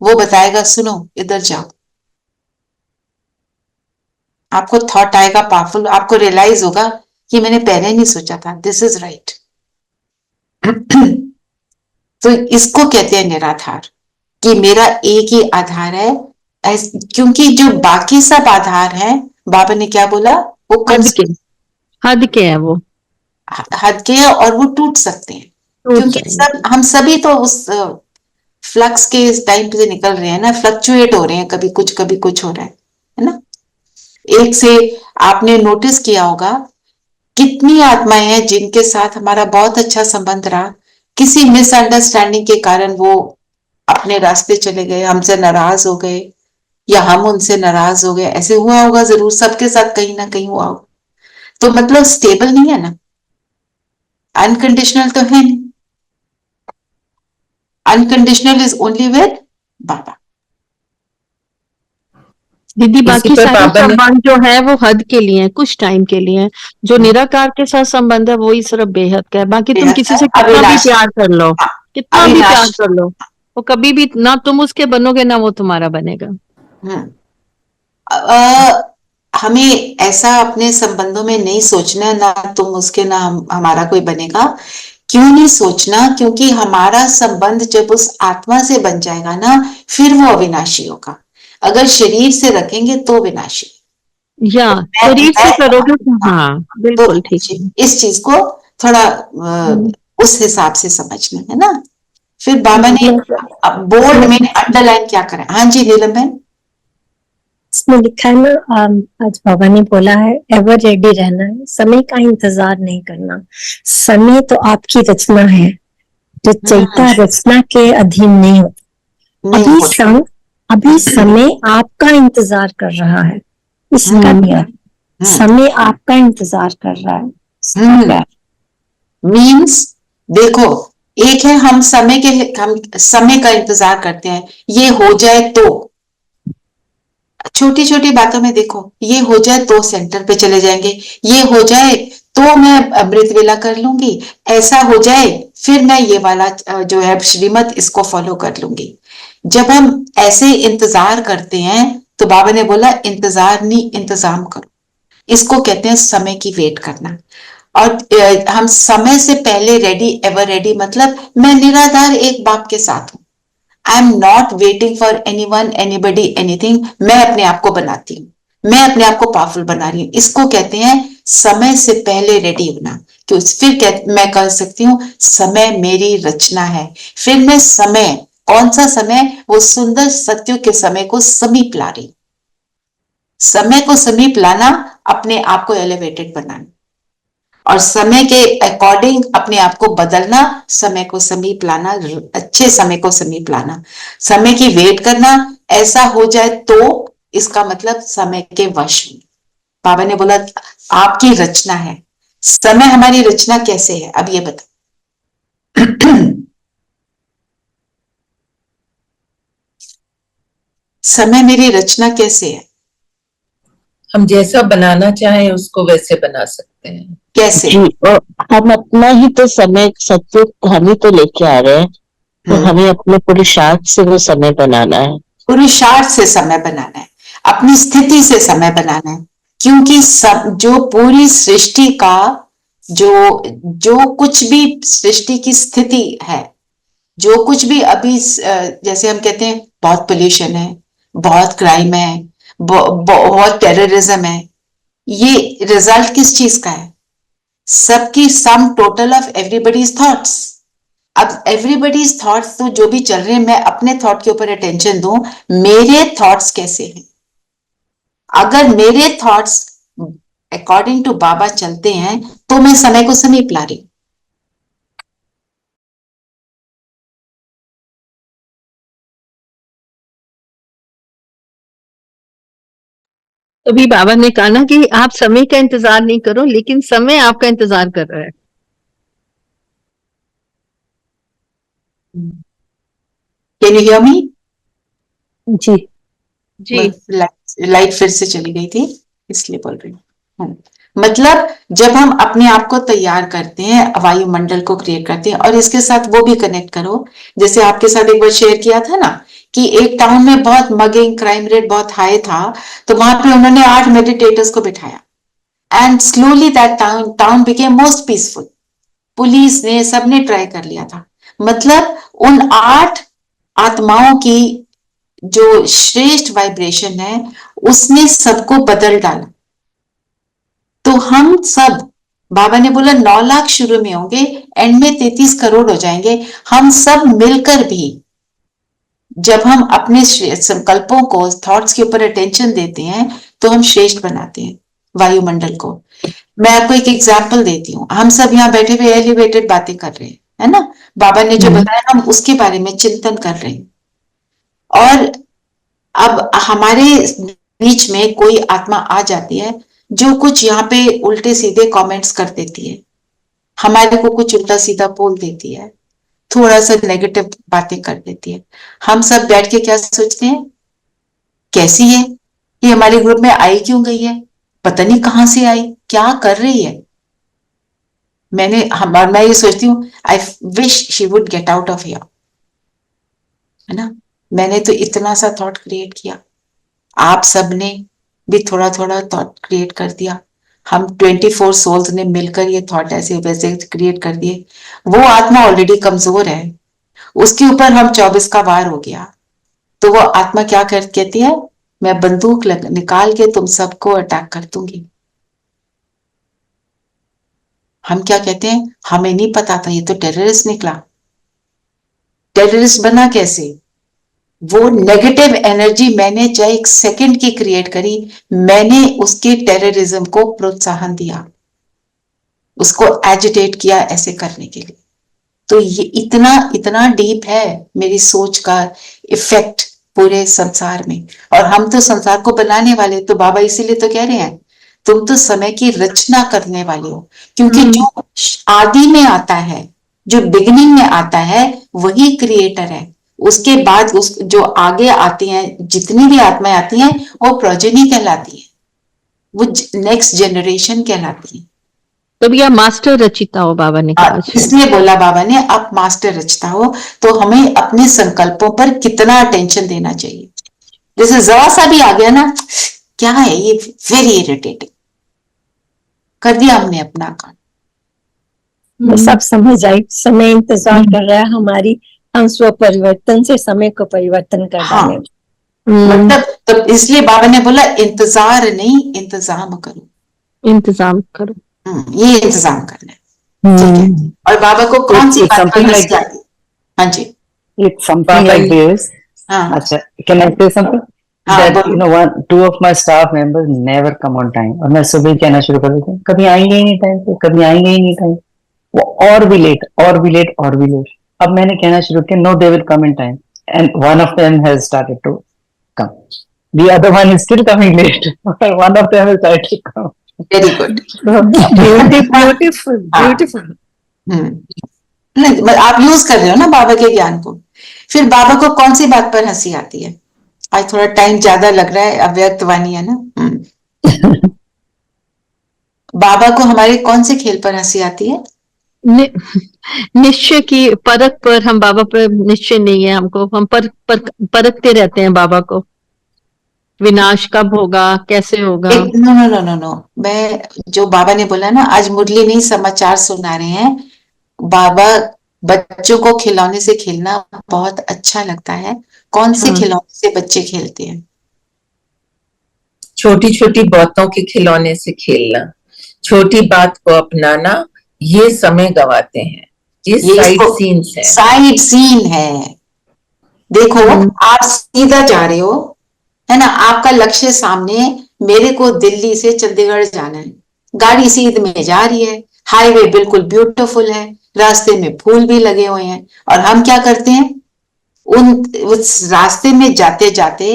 वो बताएगा सुनो इधर जाओ। आपको थॉट आएगा पावरफुल, आपको रियलाइज होगा कि मैंने पहले नहीं सोचा था, दिस इज राइट। तो इसको कहते हैं निराधार, कि मेरा एक ही आधार है। क्योंकि जो बाकी सब आधार हैं, बाबा ने क्या बोला, वो हद के है, वो हद के हैं और वो टूट सकते हैं। क्योंकि हम सभी तो उस फ्लक्स के इस टाइम से निकल रहे हैं ना, फ्लक्चुएट हो रहे हैं, कभी कुछ हो रहा है ना। एक से आपने नोटिस किया होगा कितनी आत्माएं हैं जिनके साथ हमारा बहुत अच्छा संबंध रहा, किसी मिसअंडरस्टैंडिंग के कारण वो अपने रास्ते चले गए, हमसे नाराज हो गए, या हम उनसे नाराज हो गए। ऐसे हुआ होगा जरूर, सबके साथ कहीं ना कहीं हुआ होगा। तो मतलब स्टेबल नहीं है ना, अनकंडीशनल तो है नहीं। अनकंडीशनल इज ओनली विद बाबा। दीदी, बाकी पर सारे बाबा ने संबंध जो है वो हद के लिए है, कुछ टाइम के लिए है। जो निराकार के साथ संबंध है वही सिर्फ बेहद का है। बाकी तुम बेहद किसी का, से कितना भी अविनाशी। प्यार कर लो, कितना भी अविनाशी। प्यार कर लो, वो कभी भी ना तुम उसके बनोगे ना वो तुम्हारा बनेगा। हमें ऐसा अपने संबंधों में नहीं सोचना, ना तुम उसके ना हमारा कोई बनेगा। क्यों नहीं सोचना? क्योंकि हमारा संबंध जब उस आत्मा से बन जाएगा ना, फिर वो अविनाशी होगा। अगर शरीर से रखेंगे तो विनाशी, या शरीर से करोगे तो हाँ, तो बिल्कुल ठीक है। इस चीज को थोड़ा उस हिसाब से समझना है ना। फिर बाबा ने बोर्ड में अंडरलाइन क्या करा? हाँ जी नीलम बहन। इसमें लिखा है ना, आज बाबा ने बोला है एवर रेडी रहना है, समय का इंतजार नहीं करना। समय तो आपकी रचना है, जो चैता रचना के अधीन नहीं होता। अभी समय आपका इंतजार कर रहा है, इसका क्या? समय आपका इंतजार कर रहा है। मीन्स देखो, एक है हम समय का इंतजार करते हैं, ये हो जाए तो, छोटी छोटी बातों में देखो, ये हो जाए तो सेंटर पे चले जाएंगे, ये हो जाए तो मैं अमृत वेला कर लूंगी, ऐसा हो जाए फिर मैं ये वाला जो है श्रीमत इसको फॉलो कर लूंगी। जब हम ऐसे इंतजार करते हैं तो बाबा ने बोला इंतजार नहीं, इंतजाम करो। इसको कहते हैं समय की वेट करना। और हम समय से पहले रेडी, एवर रेडी, मतलब मैं निराधार एक बाप के साथ हूं। I am not waiting for anyone, anybody, anything. मैं अपने आप को बनाती हूँ, मैं अपने आप को पावरफुल बना रही हूँ। इसको कहते हैं समय से पहले रेडी होना। क्यों? फिर मैं कह सकती हूँ समय मेरी रचना है। फिर मैं समय, कौन सा समय? वो सुंदर सत्यों के समय को समीप ला रही। समय को समीप लाना, अपने आप को एलिवेटेड बनाना। और समय के अकॉर्डिंग अपने आप को बदलना, समय को समीप लाना, अच्छे समय को समीप लाना, समय की वेट करना, ऐसा हो जाए तो इसका मतलब समय के वश में। बाबा ने बोला आपकी रचना है। समय हमारी रचना कैसे है, अब ये बता। समय मेरी रचना कैसे है? हम जैसा बनाना चाहें उसको वैसे बना सकते हैं। कैसे? जी, और हम अपना ही तो समय सत्य हम ही तो लेके आ रहे हैं, तो हमें अपने पुरुषार्थ से वो समय बनाना है। पुरुषार्थ से समय बनाना है, अपनी स्थिति से समय बनाना है, क्योंकि सब जो पूरी सृष्टि का जो कुछ भी सृष्टि की स्थिति है, जो कुछ भी अभी जैसे हम कहते हैं बहुत पोल्यूशन है, बहुत क्राइम है, बहुत टेररिज्म है, ये रिजल्ट किस चीज का है? सबकी sum total of everybody's thoughts. अब एवरीबडीज थॉट्स तो जो भी चल रहे हैं, मैं अपने थॉट के ऊपर अटेंशन दूं, मेरे थॉट्स कैसे हैं? अगर मेरे थॉट्स अकॉर्डिंग टू बाबा चलते हैं तो मैं समय को समीप ला रही हूं। अभी बाबा ने कहा ना कि आप समय का इंतजार नहीं करो, लेकिन समय आपका इंतजार कर रहा है। Can you hear me? जी जी, लाइट फिर से चली गई थी, इसलिए बोल रही हूँ। मतलब जब हम अपने आप को तैयार करते हैं, वायुमंडल को क्रिएट करते हैं, और इसके साथ वो भी कनेक्ट करो, जैसे आपके साथ एक बार शेयर किया था ना कि एक टाउन में बहुत मगिंग क्राइम रेट बहुत हाई था, तो वहां पे उन्होंने 8 मेडिटेटर्स को बिठाया, and slowly that town became most peaceful. Police ने, सबने ट्राई कर लिया था। मतलब उन 8 आत्माओं की जो श्रेष्ठ वाइब्रेशन है उसने सबको बदल डाला। तो हम सब, बाबा ने बोला 9 लाख शुरू में होंगे, एंड में 33 करोड़ हो जाएंगे। हम सब मिलकर भी जब हम अपने संकल्पों को, थॉट्स के ऊपर अटेंशन देते हैं, तो हम श्रेष्ठ बनाते हैं वायुमंडल को। मैं आपको एक एग्जाम्पल देती हूँ। हम सब यहाँ बैठे हुए एलिवेटेड बातें कर रहे हैं, है ना? बाबा ने जो बताया हम उसके बारे में चिंतन कर रहे हैं, और अब हमारे बीच में कोई आत्मा आ जाती है जो कुछ यहाँ पे उल्टे सीधे कमेंट्स कर देती है, हमारे को कुछ उल्टा सीधा बोल देती है, थोड़ा सा नेगेटिव बातें कर देती है। हम सब बैठ के क्या सोचते हैं, कैसी है ये, हमारे ग्रुप में आई क्यों गई है, पता नहीं कहां से आई, क्या कर रही है। मैं ये सोचती हूँ, I wish she would get out of here, है ना? मैंने तो इतना सा थॉट क्रिएट किया, आप सबने भी थोड़ा थोड़ा थॉट क्रिएट कर दिया, हम 24 सोल्स ने मिलकर ये थॉट ऐसे वैसे क्रिएट कर दिए। वो आत्मा ऑलरेडी कमजोर है, उसके ऊपर हम 24 का वार हो गया, तो वो आत्मा क्या कहती है, मैं बंदूक निकाल के तुम सबको अटैक कर दूंगी। हम क्या कहते हैं, हमें नहीं पता था, ये तो टेररिस्ट निकला। टेररिस्ट बना कैसे? वो नेगेटिव एनर्जी मैंने चाहे 1 सेकंड की क्रिएट करी, मैंने उसके टेररिज्म को प्रोत्साहन दिया, उसको एजिटेट किया ऐसे करने के लिए। तो ये इतना इतना डीप है मेरी सोच का इफेक्ट पूरे संसार में, और हम तो संसार को बनाने वाले। तो बाबा इसीलिए तो कह रहे हैं तुम तो समय की रचना करने वाले हो, क्योंकि जो आदि में आता है, जो बिगिनिंग में आता है, वही क्रिएटर है। उसके बाद जो आगे आती हैं, जितनी भी आत्माएं आती हैं, वो प्रोजेनी कहलाती है, वो नेक्स्ट जनरेशन कहलाती है। तो भी आप मास्टर रचिता हो, बाबा ने कहा। इसलिए बोला बाबा ने आप मास्टर रचता हो, तो हमें अपने संकल्पों पर कितना अटेंशन देना चाहिए। जैसे जरा सा भी आ गया ना, क्या है ये, वेरी इरिटेटिंग, कर दिया हमने अपना काम। सब समझ आई, समय इंतजार कर रहा है हमारी, हम स्व परिवर्तन से समय को परिवर्तन कर डालें। मतलब तो इसलिए बाबा ने बोला इंतजार नहीं, इंतजाम करो, इंतजाम करो। ये इंतजाम करना है, ठीक है? और बाबा को कौन सी बात समझ आती? हाँ जी, It's something like this. हाँ, अच्छा, can I say something? हाँ that बोलो। two of my staff members never come on time, और मैं सुबह ही कहना शुरू कर देता हूँ कभी आएंगे ही नहीं टाइम पे, कभी आएंगे ही नहीं टाइम, वो और भी लेट और भी लेट और भी लेट। अब मैंने कहना शुरू किया no they will come in time, and one of them has started to come, the other one is still coming late one of them has started to come. Very good. Beautiful, हाँ। beautiful. नहीं, आप use कर रहे हो ना बाबा के ज्ञान को। फिर बाबा को कौन सी बात पर हंसी आती है? आज थोड़ा टाइम ज्यादा लग रहा है, अव्यक्त वाणी है ना। बाबा को हमारे कौन से खेल पर हंसी आती है? निश्चय की परख पर, हम बाबा पर निश्चय नहीं है हमको, हम परखते रहते हैं बाबा को, विनाश कब होगा, कैसे होगा। No no no no no, मैं जो बाबा ने बोला ना, आज मुरली नहीं समाचार सुना रहे हैं। बाबा बच्चों को खिलौने से खेलना बहुत अच्छा लगता है। कौन से खिलौने से बच्चे खेलते हैं? छोटी छोटी बातों के खिलौने से खेलना, छोटी बात को अपनाना, ये समय गवाते हैं। ये साइड सीन्स है, साइड सीन है। देखो आप सीधा जा रहे हो, है ना, आपका लक्ष्य सामने, मेरे को दिल्ली से चंडीगढ़ जाना है, गाड़ी सीध में जा रही है, हाईवे बिल्कुल ब्यूटीफुल है, रास्ते में फूल भी लगे हुए हैं, और हम क्या करते हैं, उस रास्ते में जाते जाते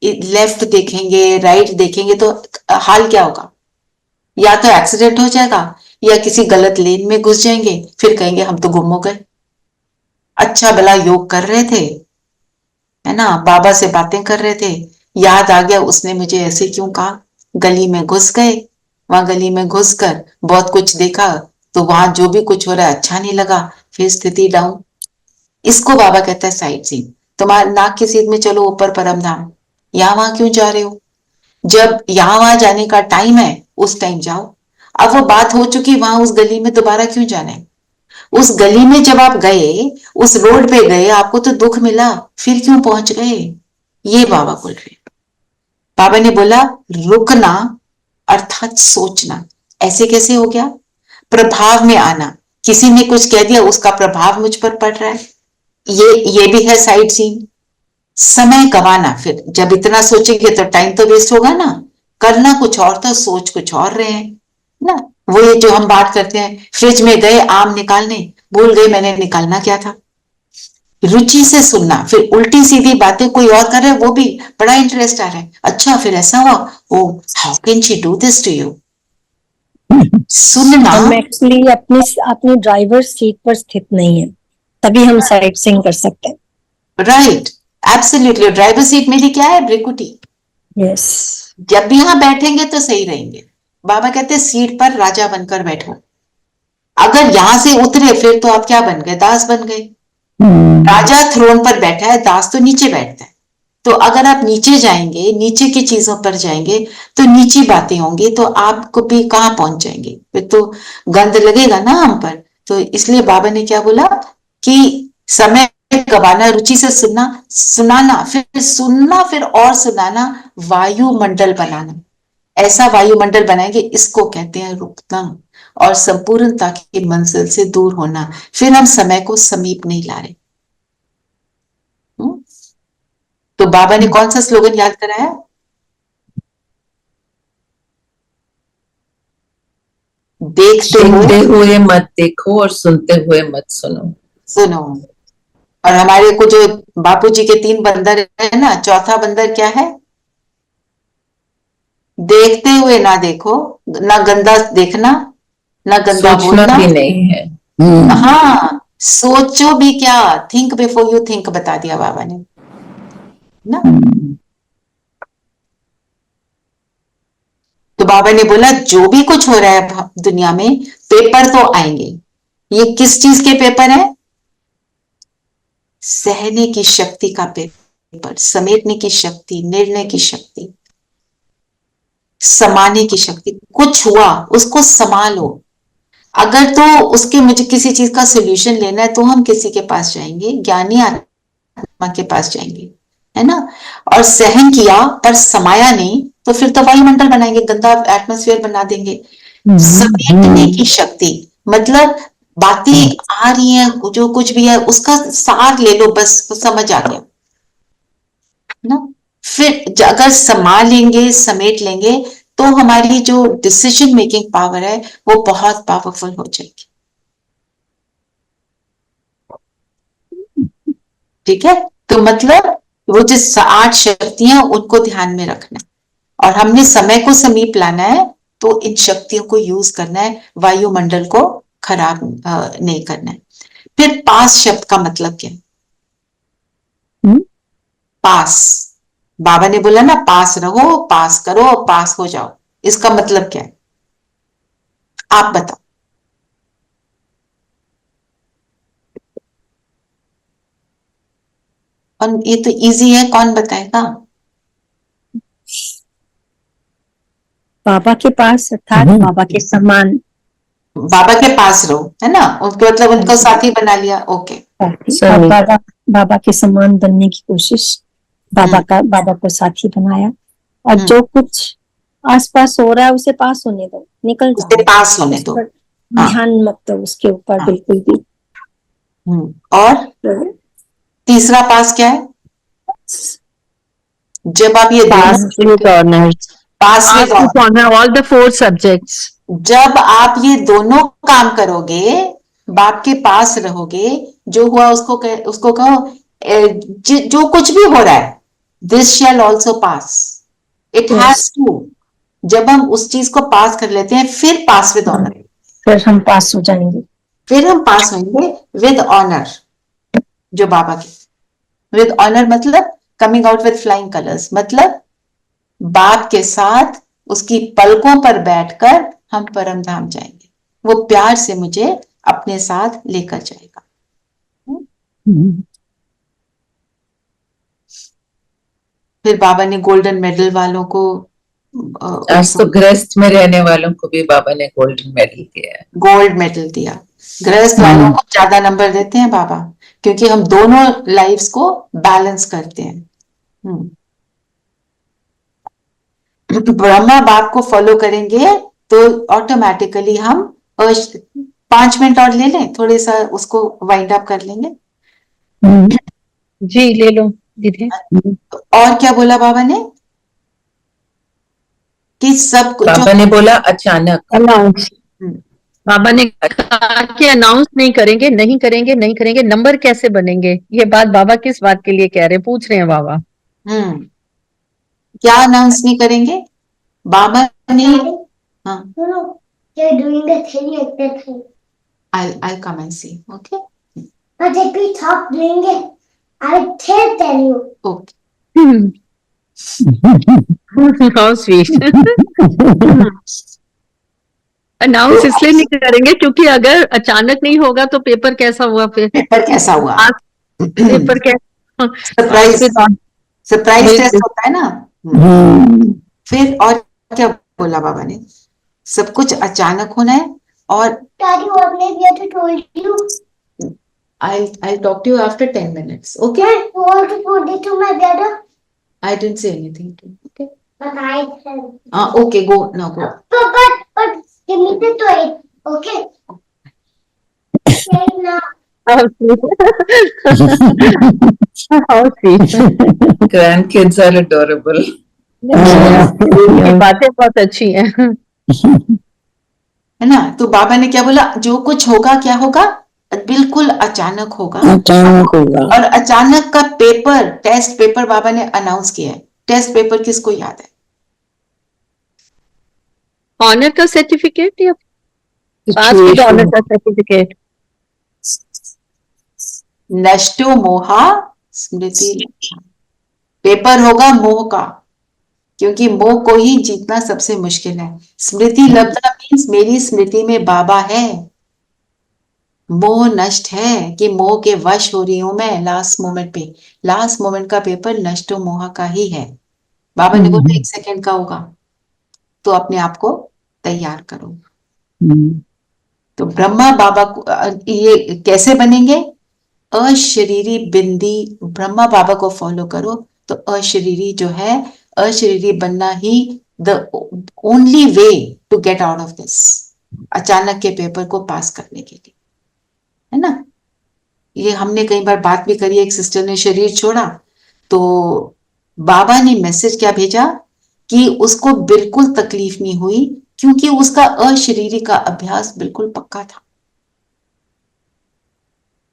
लेफ्ट देखेंगे, राइट देखेंगे, तो हाल क्या होगा? या तो एक्सीडेंट हो जाएगा, या किसी गलत लेन में घुस जाएंगे, फिर कहेंगे हम तो गुम हो गए। अच्छा भला योग कर रहे थे, है ना, बाबा से बातें कर रहे थे, याद आ गया उसने मुझे ऐसे क्यों कहा, गली में घुस गए, वहां गली में घुसकर बहुत कुछ देखा, तो वहां जो भी कुछ हो रहा है अच्छा नहीं लगा, फिर स्थिति डाउन। इसको बाबा कहता है साइड सीन। तुम्हारे नाक की सीध में चलो ऊपर परम धाम, यहां वहां क्यों जा रहे हो? जब यहां वहां जाने का टाइम है उस टाइम जाओ। अब वो बात हो चुकी, वहां उस गली में दोबारा क्यों जाना है? उस गली में जब आप गए, उस रोड पे गए, आपको तो दुख मिला, फिर क्यों पहुंच गए? ये बाबा बोल रहे। बाबा ने बोला रुकना अर्थात सोचना। ऐसे कैसे हो गया? प्रभाव में आना, किसी ने कुछ कह दिया, उसका प्रभाव मुझ पर पड़ रहा है, ये भी है साइड सीन। समय गवाना, फिर जब इतना सोचेंगे तो टाइम तो वेस्ट होगा ना, करना कुछ और था, सोच कुछ और रहे हैं ना। वो ये जो हम बात करते हैं, फ्रिज में गए आम निकालने, भूल गए मैंने निकालना क्या था। रुचि से सुनना, फिर उल्टी सीधी बातें कोई और कर रहा है, वो भी बड़ा इंटरेस्ट आ रहा है, अच्छा फिर ऐसा हुआ, oh how can she do this to you. सुनना। हम एक्चुअली अपनी अपनी ड्राइवर सीट पर स्थित नहीं है, तभी हम साइड सीइंग कर सकते हैं। Right, absolutely. ड्राइवर सीट मेरी क्या है? ब्रिकुटी। यस, जब भी यहाँ बैठेंगे तो सही रहेंगे। बाबा कहते हैं सीट पर राजा बनकर बैठो। अगर यहां से उतरे फिर तो आप क्या बन गए? दास बन गए। राजा थ्रोन पर बैठा है, दास तो नीचे बैठता है। तो अगर आप नीचे जाएंगे, नीचे की चीजों पर जाएंगे, तो नीची बातें होंगी, तो आपको भी कहाँ पहुंच जाएंगे, फिर तो गंद लगेगा ना हम पर। तो इसलिए बाबा ने क्या बोला कि समय गवाना, रुचि से सुनना, सुनाना, फिर सुनना, फिर और सुनाना, वायुमंडल बनाना। ऐसा वायुमंडल बनाएंगे, इसको कहते हैं रुकना और संपूर्णता की मंजिल से दूर होना। फिर हम समय को समीप नहीं ला रहे। तो बाबा ने कौन सा स्लोगन याद कराया? देखते हुए मत देखो और सुनते हुए मत सुनो। सुनो। और हमारे को जो बापूजी के 3 बंदर है ना, चौथा बंदर क्या है? देखते हुए ना देखो, ना गंदा देखना, ना गंदा सोचना बोलना भी नहीं है। हाँ, सोचो भी क्या, थिंक बिफोर यू थिंक बता दिया बाबा ने ना। तो बाबा ने बोला जो भी कुछ हो रहा है दुनिया में, पेपर तो आएंगे। ये किस चीज के पेपर है? सहने की शक्ति का पेपर, समेटने की शक्ति, निर्णय की शक्ति, समाने की शक्ति। कुछ हुआ उसको संभालो। अगर तो उसके मुझे किसी चीज का सोल्यूशन लेना है तो हम किसी के पास जाएंगे, ज्ञानी आत्मा के पास जाएंगे, है ना। और सहन किया पर समाया नहीं, तो फिर तो वायुमंडल बनाएंगे, गंदा एटमॉस्फेयर बना देंगे। समेटने की शक्ति मतलब बातें आ रही हैं, जो कुछ भी है उसका सार ले लो, बस तो समझ आ गया ना। फिर अगर संभालेंगे, समेट लेंगे, तो हमारी जो डिसीजन मेकिंग पावर है वो बहुत पावरफुल हो जाएगी। ठीक है, तो मतलब वो जो 8 शक्तियां उनको ध्यान में रखना है, और हमने समय को समीप लाना है, तो इन शक्तियों को यूज करना है, वायुमंडल को खराब नहीं करना है। फिर पास शब्द का मतलब क्या है? पास, बाबा ने बोला ना, पास रहो, पास करो, पास हो जाओ, इसका मतलब क्या है? आप बताओ। और ये तो इजी है, कौन बताएगा? बाबा के पास अर्थात बाबा के समान, बाबा के पास रहो, है ना, उसके मतलब उनको साथी बना लिया। ओके, और बाबा बाबा के समान बनने की कोशिश, बाबा को साथी बनाया, और जो कुछ आसपास हो रहा है उसे पास होने दो, निकल उससे जाओ, पास होने दो। ध्यान मत दो उसके ऊपर बिल्कुल भी। और तो तीसरा पास क्या है? जब आप ये pass with honours, pass with all the 4 subjects. जब आप ये दोनों काम करोगे, बाप के पास रहोगे, जो हुआ उसको कहो, जो कुछ भी हो रहा है, this shall also pass, it has to. जब हम उस चीज को पास कर लेते हैं, फिर पास विद ऑनर, फिर हम पास हो जाएंगे, फिर हम पास होंगे विद ऑनर। जो बाबा के विद ऑनर मतलब coming out with flying colours, मतलब बाप के साथ उसकी पलकों पर बैठकर हम परम धाम जाएंगे, वो प्यार से मुझे अपने साथ लेकर जाएगा। फिर बाबा ने गोल्डन मेडल वालों को, आज तो गृहस्थ में रहने वालों को भी बाबा ने गोल्डन मेडल दिया है। गोल्ड मेडल दिया। गृहस्थ वालों को ज्यादा नंबर देते हैं बाबा, क्योंकि हम दोनों लाइफ्स को बैलेंस करते हैं। ब्रह्मा बाप को फॉलो करेंगे तो ऑटोमेटिकली हम 5 मिनट और ले लें, थोड़े सा उसको वाइंड अप कर लेंगे। जी ले लो दीदी। और क्या बोला बाबा ने? कि सब कुछ बाबा ने बोला अचानक, अनाउंस, बाबा ने कहा कि अनाउंस नहीं करेंगे, नहीं करेंगे, नहीं करेंगे, नंबर कैसे बनेंगे? ये बात बाबा किस बात के लिए कह रहे हैं, पूछ रहे हैं बाबा। क्या अनाउंस नहीं करेंगे बाबा ने? हाँ, You're doing the thing like that thing. I'll come and see. Okay. But if we stop doing it, I can't tell you. Okay. How sweet. Announce इसलिए नहीं करेंगे क्योंकि अगर अचानक नहीं होगा तो पेपर कैसा हुआ? फिर पेपर कैसा हुआ? पेपर कैसा? सरप्राइज, सरप्राइज टेस्ट होता है ना। फिर और क्या बोला बाबा ने? सब कुछ अचानक होना है। और Daddy, what maybe I told you? I'll talk to you after 10 minutes. Okay? You want to put it to my brother? I didn't say anything to you. Okay? But I said. Okay, go now. Go. But give me the toy. Okay? Right now. How sweet. How sweet. grandkids are adorable. ये बातें बहुत अच्छी हैं। है ना? तो बाबा ने क्या बोला? जो कुछ होगा क्या होगा? बिल्कुल अचानक होगा। अचानक होगा। और अचानक का पेपर, टेस्ट पेपर बाबा ने अनाउंस किया है। टेस्ट पेपर किसको याद है? ऑनर का सर्टिफिकेट या पास विद ऑनर का सर्टिफिकेट? नष्टो मोहा स्मृति। पेपर होगा मोह का, क्योंकि मोह को ही जीतना सबसे मुश्किल है। स्मृति लब्धा मीन्स मेरी स्मृति में बाबा है, मोह नष्ट है कि मोह के वश हो रही हूं मैं लास्ट मोमेंट पे। लास्ट मोमेंट का पेपर नष्टो मोहा का ही है। बाबा ने बोला 1 सेकेंड का होगा, तो अपने आप को तैयार करो। तो ब्रह्मा बाबा को ये कैसे बनेंगे? अशरीरी बिंदी, ब्रह्मा बाबा को फॉलो करो तो अशरीरी जो है, अशरीरी बनना ही the only way to get out of this, अचानक के पेपर को पास करने के लिए, है ना? ये हमने कई बार बात भी करी। एक सिस्टर ने शरीर छोड़ा तो बाबा ने मैसेज क्या भेजा कि उसको बिल्कुल तकलीफ नहीं हुई, क्योंकि उसका अशरीरी का अभ्यास बिल्कुल पक्का था।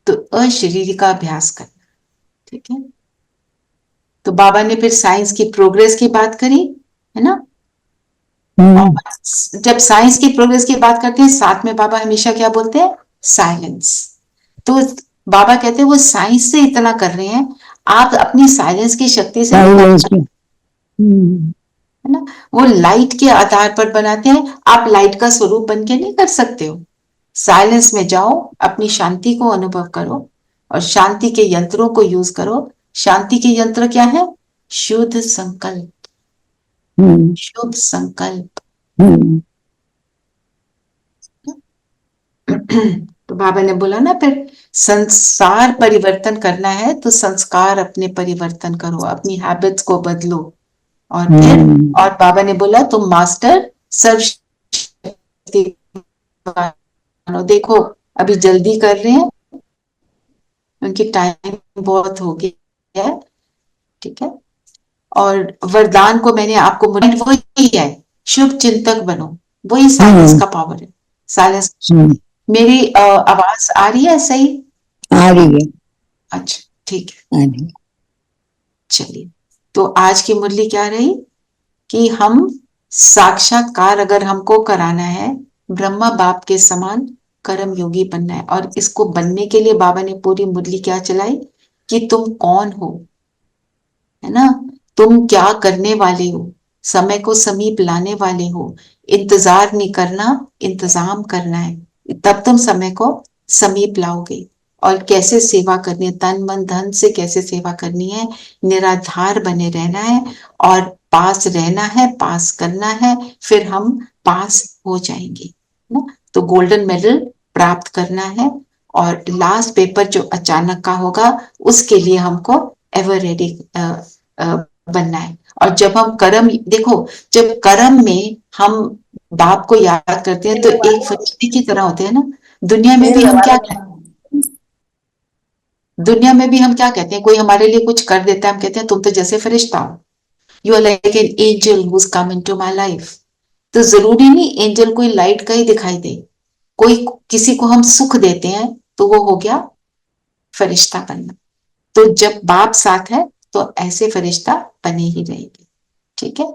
तो अशरीरी का अभ्यास करना, ठीक है। तो बाबा ने फिर साइंस की प्रोग्रेस की बात करी, है ना। और जब साइंस की प्रोग्रेस की बात करते हैं, साथ में बाबा हमेशा क्या बोलते हैं? साइलेंस। तो बाबा कहते हैं वो साइंस से इतना कर रहे हैं, आप अपनी साइलेंस की शक्ति से है ना। वो लाइट के आधार पर बनाते हैं, आप लाइट का स्वरूप बन के नहीं कर सकते हो। साइलेंस में जाओ, अपनी शांति को अनुभव करो और शांति के यंत्रों को यूज करो। शांति के यंत्र क्या है? शुद्ध संकल्प, शुभ संकल्प। तो बाबा ने बोला ना, फिर संसार परिवर्तन करना है तो संस्कार अपने परिवर्तन करो, अपनी हैबिट्स को बदलो। और फिर और बाबा ने बोला तुम मास्टर सर्वशक्तिमान हो। देखो अभी जल्दी कर रहे हैं, उनकी टाइम बहुत हो गया है, ठीक है। और वरदान को मैंने आपको, वही है, शुभ चिंतक बनो। वही साइलेंस का पावर है, साइलेंस। मेरी आवाज आ रही है सही? आ रही है। अच्छा ठीक है, चलिए। तो आज की मुरली क्या रही कि हम साक्षात्कार अगर हमको कराना है, ब्रह्मा बाप के समान कर्म योगी बनना है। और इसको बनने के लिए बाबा ने पूरी मुरली क्या चलाई कि तुम कौन हो, है ना, तुम क्या करने वाले हो, समय को समीप लाने वाले हो। इंतजार नहीं करना, इंतजाम करना है, तब तुम समय को समीप लाओगे। और कैसे सेवा करनी है, तन मन धन से कैसे सेवा करनी है, निराधार बने रहना है और पास रहना है, पास करना है, फिर हम पास हो जाएंगे ना। तो गोल्डन मेडल प्राप्त करना है और लास्ट पेपर जो अचानक का होगा उसके लिए हमको एवर रेडी बनना है। और जब हम कर्म, देखो जब कर्म में हम बाप को याद करते हैं तो एक फरिश्ते की तरह होते हैं ना। दुनिया में भी हम क्या दुनिया में भी हम क्या कहते हैं, कोई हमारे लिए कुछ कर देता है, हम कहते हैं तुम तो जैसे फरिश्ता हो, you are like an angel who's come into my life. तो जरूरी नहीं एंजल कोई लाइट का ही दिखाई दे, कोई किसी को हम सुख देते हैं तो वो हो गया फरिश्ता बनना। तो जब बाप साथ है तो ऐसे फरिश्ता बने ही रहेंगे, ठीक है।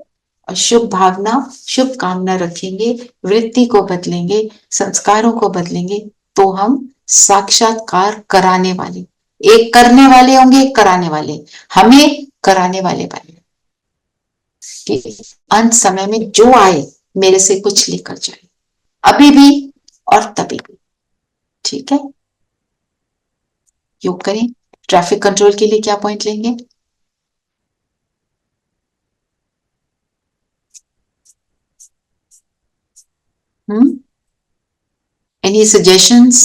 और शुभ भावना, शुभ कामना रखेंगे, वृत्ति को बदलेंगे, संस्कारों को बदलेंगे, तो हम साक्षात्कार कराने वाले, एक करने वाले होंगे, एक कराने वाले, हमें कराने वाले बने कि अंत समय में जो आए मेरे से कुछ लेकर जाए, अभी भी और तभी भी, ठीक है। योग करें। ट्रैफिक कंट्रोल के लिए क्या पॉइंट लेंगे? Any suggestions?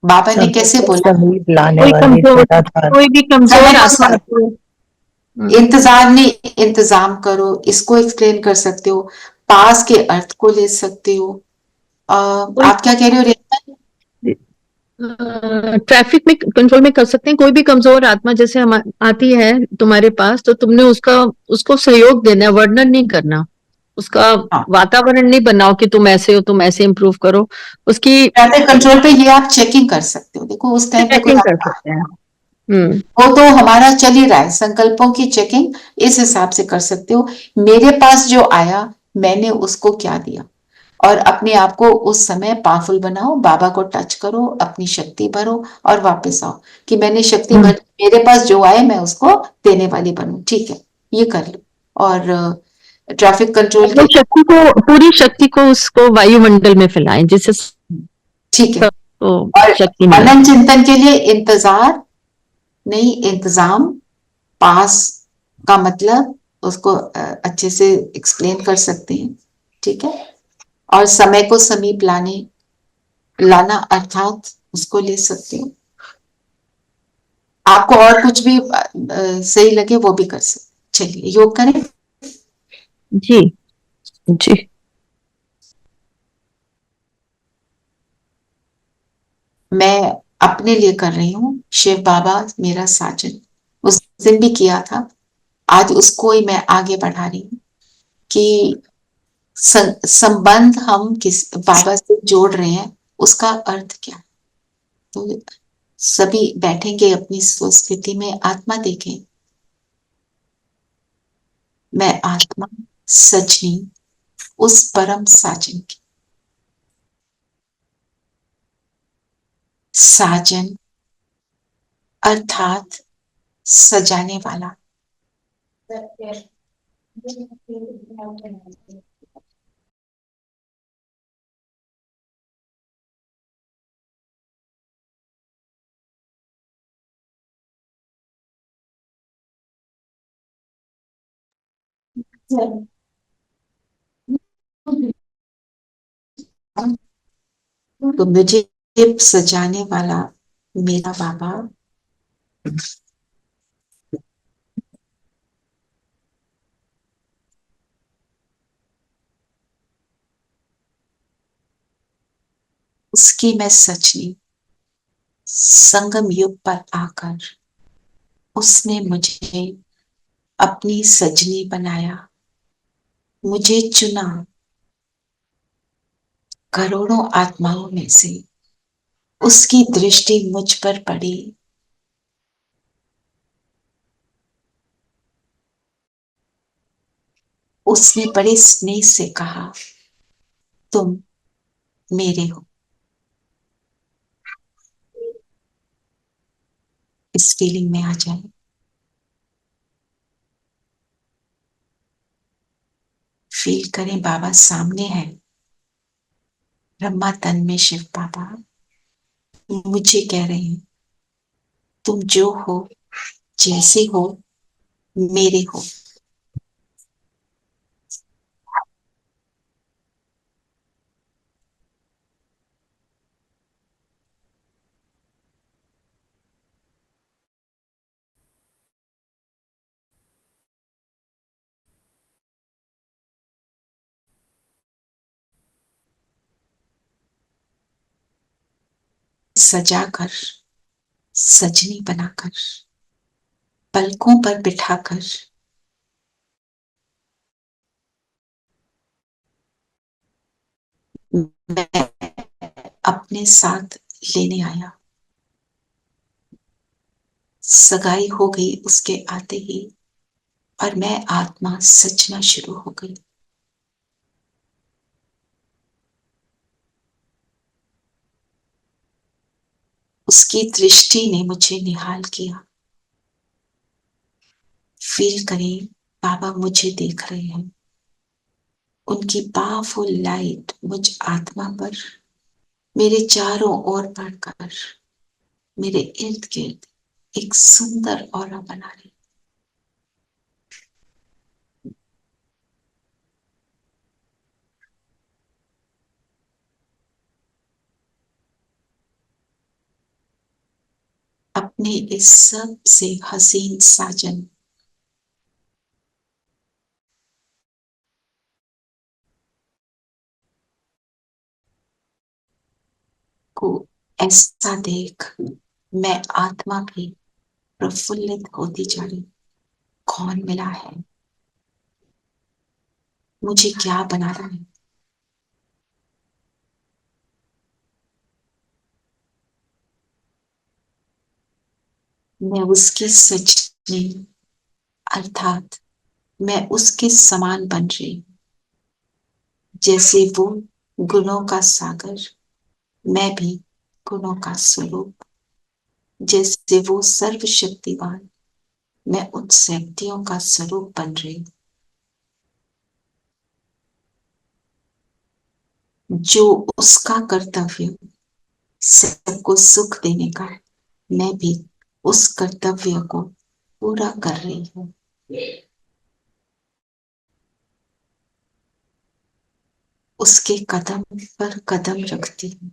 बाबा ने कैसे बोला? कोई भी कमजोर आत्मा इंतजार नहीं, इंतजाम करो, इसको एक्सप्लेन कर सकते हो, पास के अर्थ को ले सकते हो। आप क्या कह रहे हो रेखा? ट्रैफिक में कंट्रोल में कर सकते हैं। कोई भी कमजोर आत्मा जैसे हम आती है तुम्हारे पास, तो तुमने उसको सहयोग देना है, वर्णन नहीं करना, उसका वातावरण नहीं बनाओ कि तुम ऐसे हो, तुम ऐसे इम्प्रूव करो। उसकी ट्रैफिक कंट्रोल पे ये आप चेकिंग कर सकते हो। देखो उस टाइम पे कोई कर सकते हैं। वो तो हमारा चल ही रहा है, संकल्पों की चेकिंग इस हिसाब से कर सकते हो। मेरे पास जो आया मैंने उसको क्या दिया, और अपने आप को उस समय पावरफुल बनाओ, बाबा को टच करो, अपनी शक्ति भरो और वापस आओ कि मैंने शक्ति भर, मेरे पास जो आए मैं उसको देने वाली बनूं, ठीक है, ये कर लो। और ट्रैफिक कंट्रोल की शक्ति को, पूरी शक्ति को उसको वायुमंडल में फैलाएं, जिससे ठीक है। और शक्ति मनन चिंतन के लिए इंतजार नहीं, इंतजाम। पास का मतलब उसको अच्छे से एक्सप्लेन कर सकते हैं, ठीक है। और समय को समीप लाना अर्थात उसको ले सकते हो। आपको और कुछ भी सही लगे वो भी कर सकते। चलिए योग करें। जी जी। मैं अपने लिए कर रही हूँ। शिव बाबा मेरा साजन, उस दिन भी किया था, आज उसको ही मैं आगे बढ़ा रही हूँ कि संबंध हम किस बाबा से जोड़ रहे हैं, उसका अर्थ क्या है। तो सभी बैठेंगे अपनी स्वस्थिति में, आत्मा देखें। मैं आत्मा सजनी उस परम साजन की। साजन अर्थात सजाने वाला। तो मुझे सजाने वाला मेरा बाबा उसकी मैं सजनी। संगम युग पर आकर उसने मुझे अपनी सजनी बनाया, मुझे चुना। करोड़ों आत्माओं में से उसकी दृष्टि मुझ पर पड़ी। उसने बड़े स्नेह से कहा, तुम मेरे हो। इस फीलिंग में आ जाए। फील करें बाबा सामने है। ब्रह्मा तन में शिव बाबा मुझे कह रहे हैं, तुम जो हो, जैसे हो, मेरे हो। सजाकर, सजनी बनाकर, पलकों पर बिठाकर मैं अपने साथ लेने आया। सगाई हो गई उसके आते ही, और मैं आत्मा सजना शुरू हो गई। उसकी दृष्टि ने मुझे निहाल किया। फील करें बाबा मुझे देख रहे हैं। उनकी पावरफुल लाइट मुझ आत्मा पर, मेरे चारों ओर पड़कर मेरे इर्द गिर्द एक सुंदर ऑरा बना रही। अपने इस सबसे हसीन साजन को ऐसा देख मैं आत्मा भी प्रफुल्लित होती जा रही। कौन मिला है, मुझे क्या बना रहा है। मैं उसकी सजनी अर्थात मैं उसके समान बन रही। जैसे वो गुणों का सागर, मैं भी गुणों का स्वरूप। जैसे वो सर्वशक्तिवान, मैं उन शक्तियों का स्वरूप बन रही। जो उसका कर्तव्य सबको सुख देने का, मैं भी उस कर्तव्य को पूरा कर रही हूँ। उसके कदम पर कदम रखती हूँ।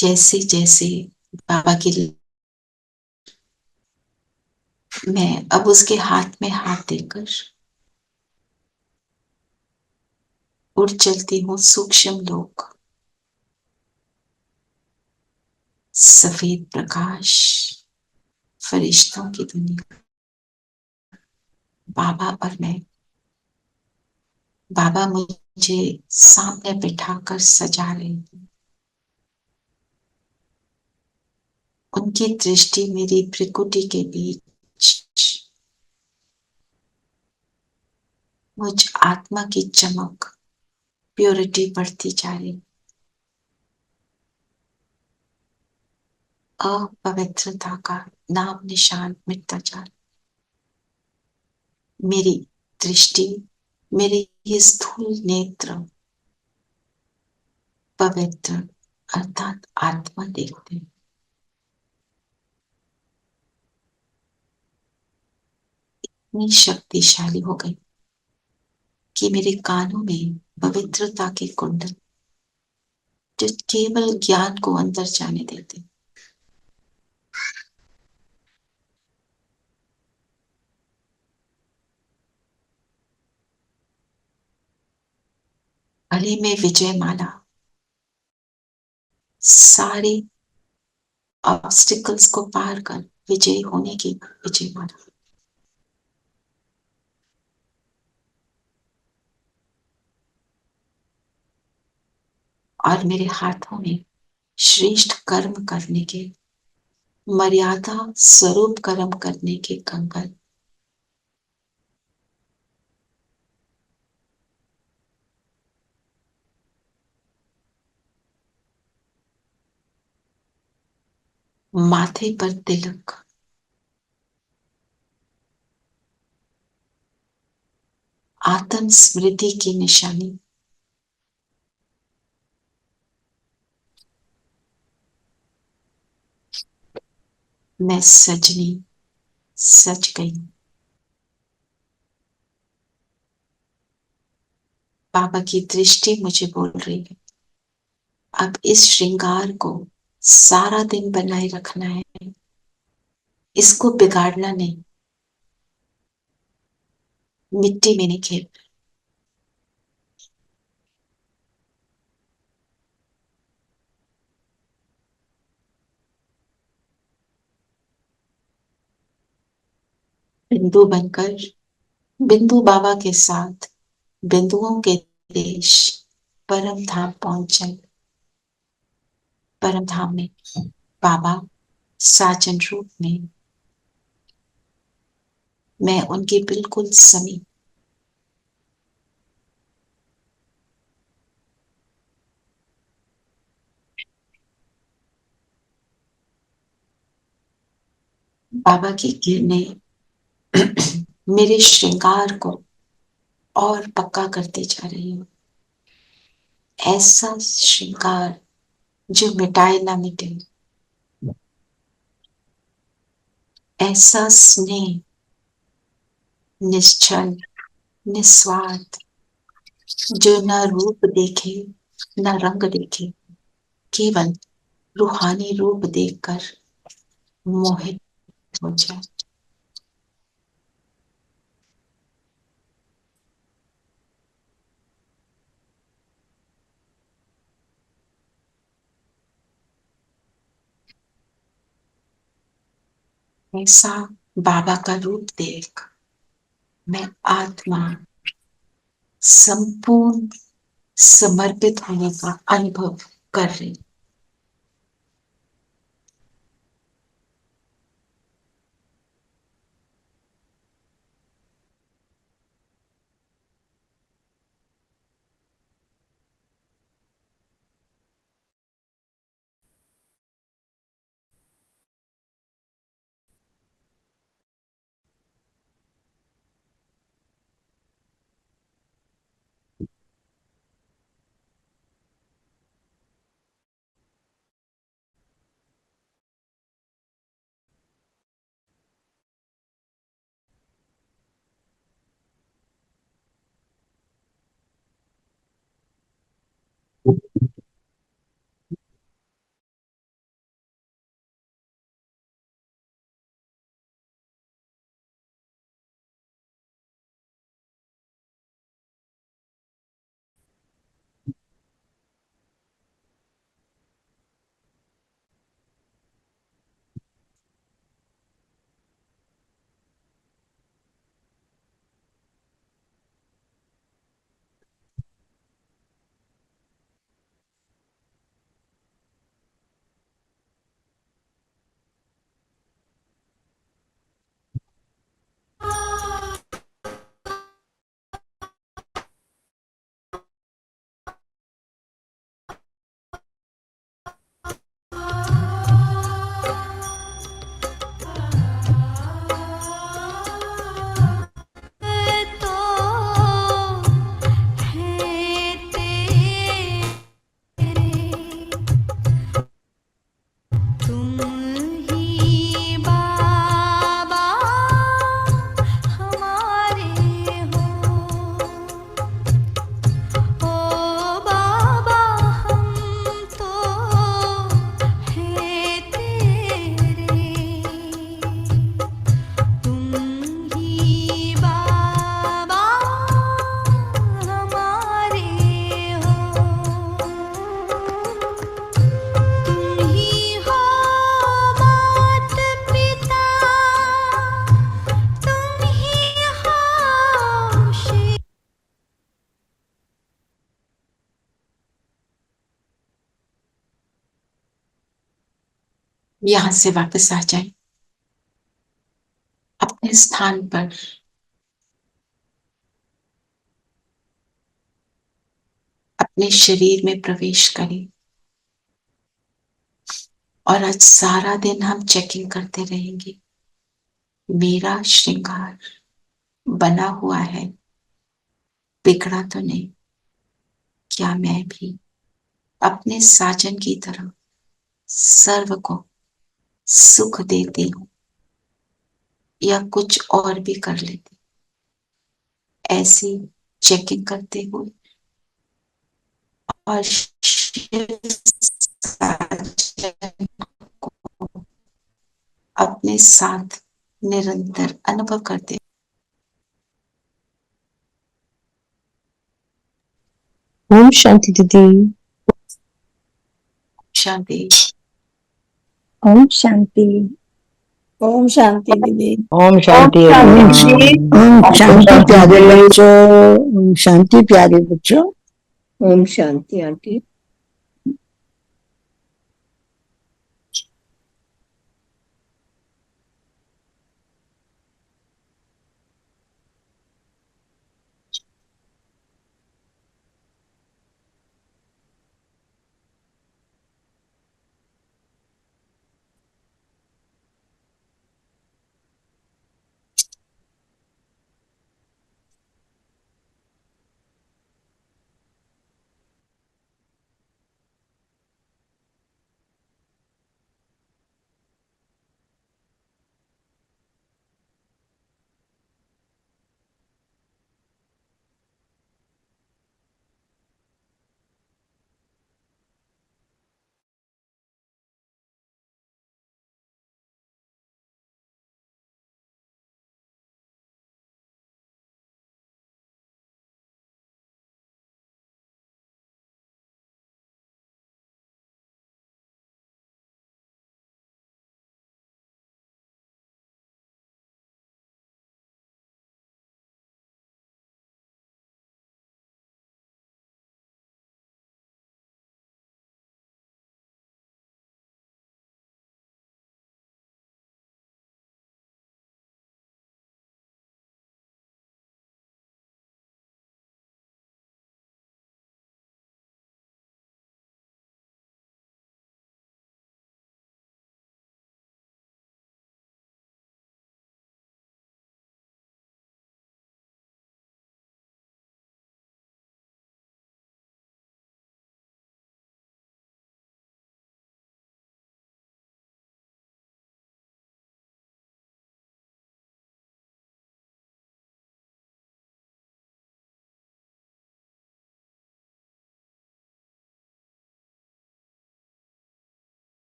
जैसे जैसे बाबा की, मैं अब उसके हाथ में हाथ देकर उड़ चलती हूँ सूक्ष्म लोक, सफेद प्रकाश, फरिश्तों की दुनिया। बाबा और मैं, बाबा मुझे सामने बिठाकर सजा रहे हैं। उनकी दृष्टि मेरी भ्रिकुटी के बीच मुझ आत्मा की चमक, प्योरिटी बढ़ती जा रही, अपवित्रता का नाम निशान मिटता जा रहा। मेरी दृष्टि, मेरे ये स्थूल नेत्र पवित्र अर्थात आत्मा देखते हैं। इतनी शक्तिशाली हो गई कि मेरे कानों में पवित्रता के कुंडल, जो केवल ज्ञान को अंदर जाने देते, गले में विजय माला, सारी ऑब्स्टिकल्स को पार कर विजयी होने की विजय माला। और मेरे हाथों में श्रेष्ठ कर्म करने के, मर्यादा स्वरूप कर्म करने के कंगन। माथे पर तिलक, आत्म स्मृति की निशानी। मैं सजनी सच गई। बाबा की दृष्टि मुझे बोल रही है, अब इस श्रृंगार को सारा दिन बनाए रखना है, इसको बिगाड़ना नहीं, मिट्टी में नहीं खेल। बिंदु बनकर, बिंदु बाबा के साथ बिंदुओं के देश परम धाम पहुंच जाए। परम धाम में बाबा साजन रूप में, मैं उनके बिल्कुल समीप। बाबा की किरणें मेरे श्रृंगार को और पक्का करते जा रही हूँ। ऐसा श्रृंगार जो मिटाए ना मिटे, ऐसा स्नेह निश्चल निस्वार्थ, जो न रूप देखे न रंग देखे, केवल रूहानी रूप देखकर मोहित हो जाए। ऐसा बाबा का रूप देख मैं आत्मा संपूर्ण समर्पित होने का अनुभव कर रही। यहां से वापस आ जाए, अपने स्थान पर। अपने शरीर में प्रवेश करें और आज सारा दिन हम चेकिंग करते रहेंगे। मेरा श्रृंगार बना हुआ है, बिगड़ा तो नहीं? क्या मैं भी अपने साजन की तरह सर्व को सुख देती हूं या कुछ और भी कर लेती? ऐसी चेकिंग करते हुए और शिव साजन को अपने साथ निरंतर अनुभव करते। ओम शांति दीदी। शांति। ओम शांति। ओम शांति दीदी। ओम शांति। ओम शांति प्यारे बच्चों। ओम शांति प्यारे बच्चों। ओम शांति आंटी।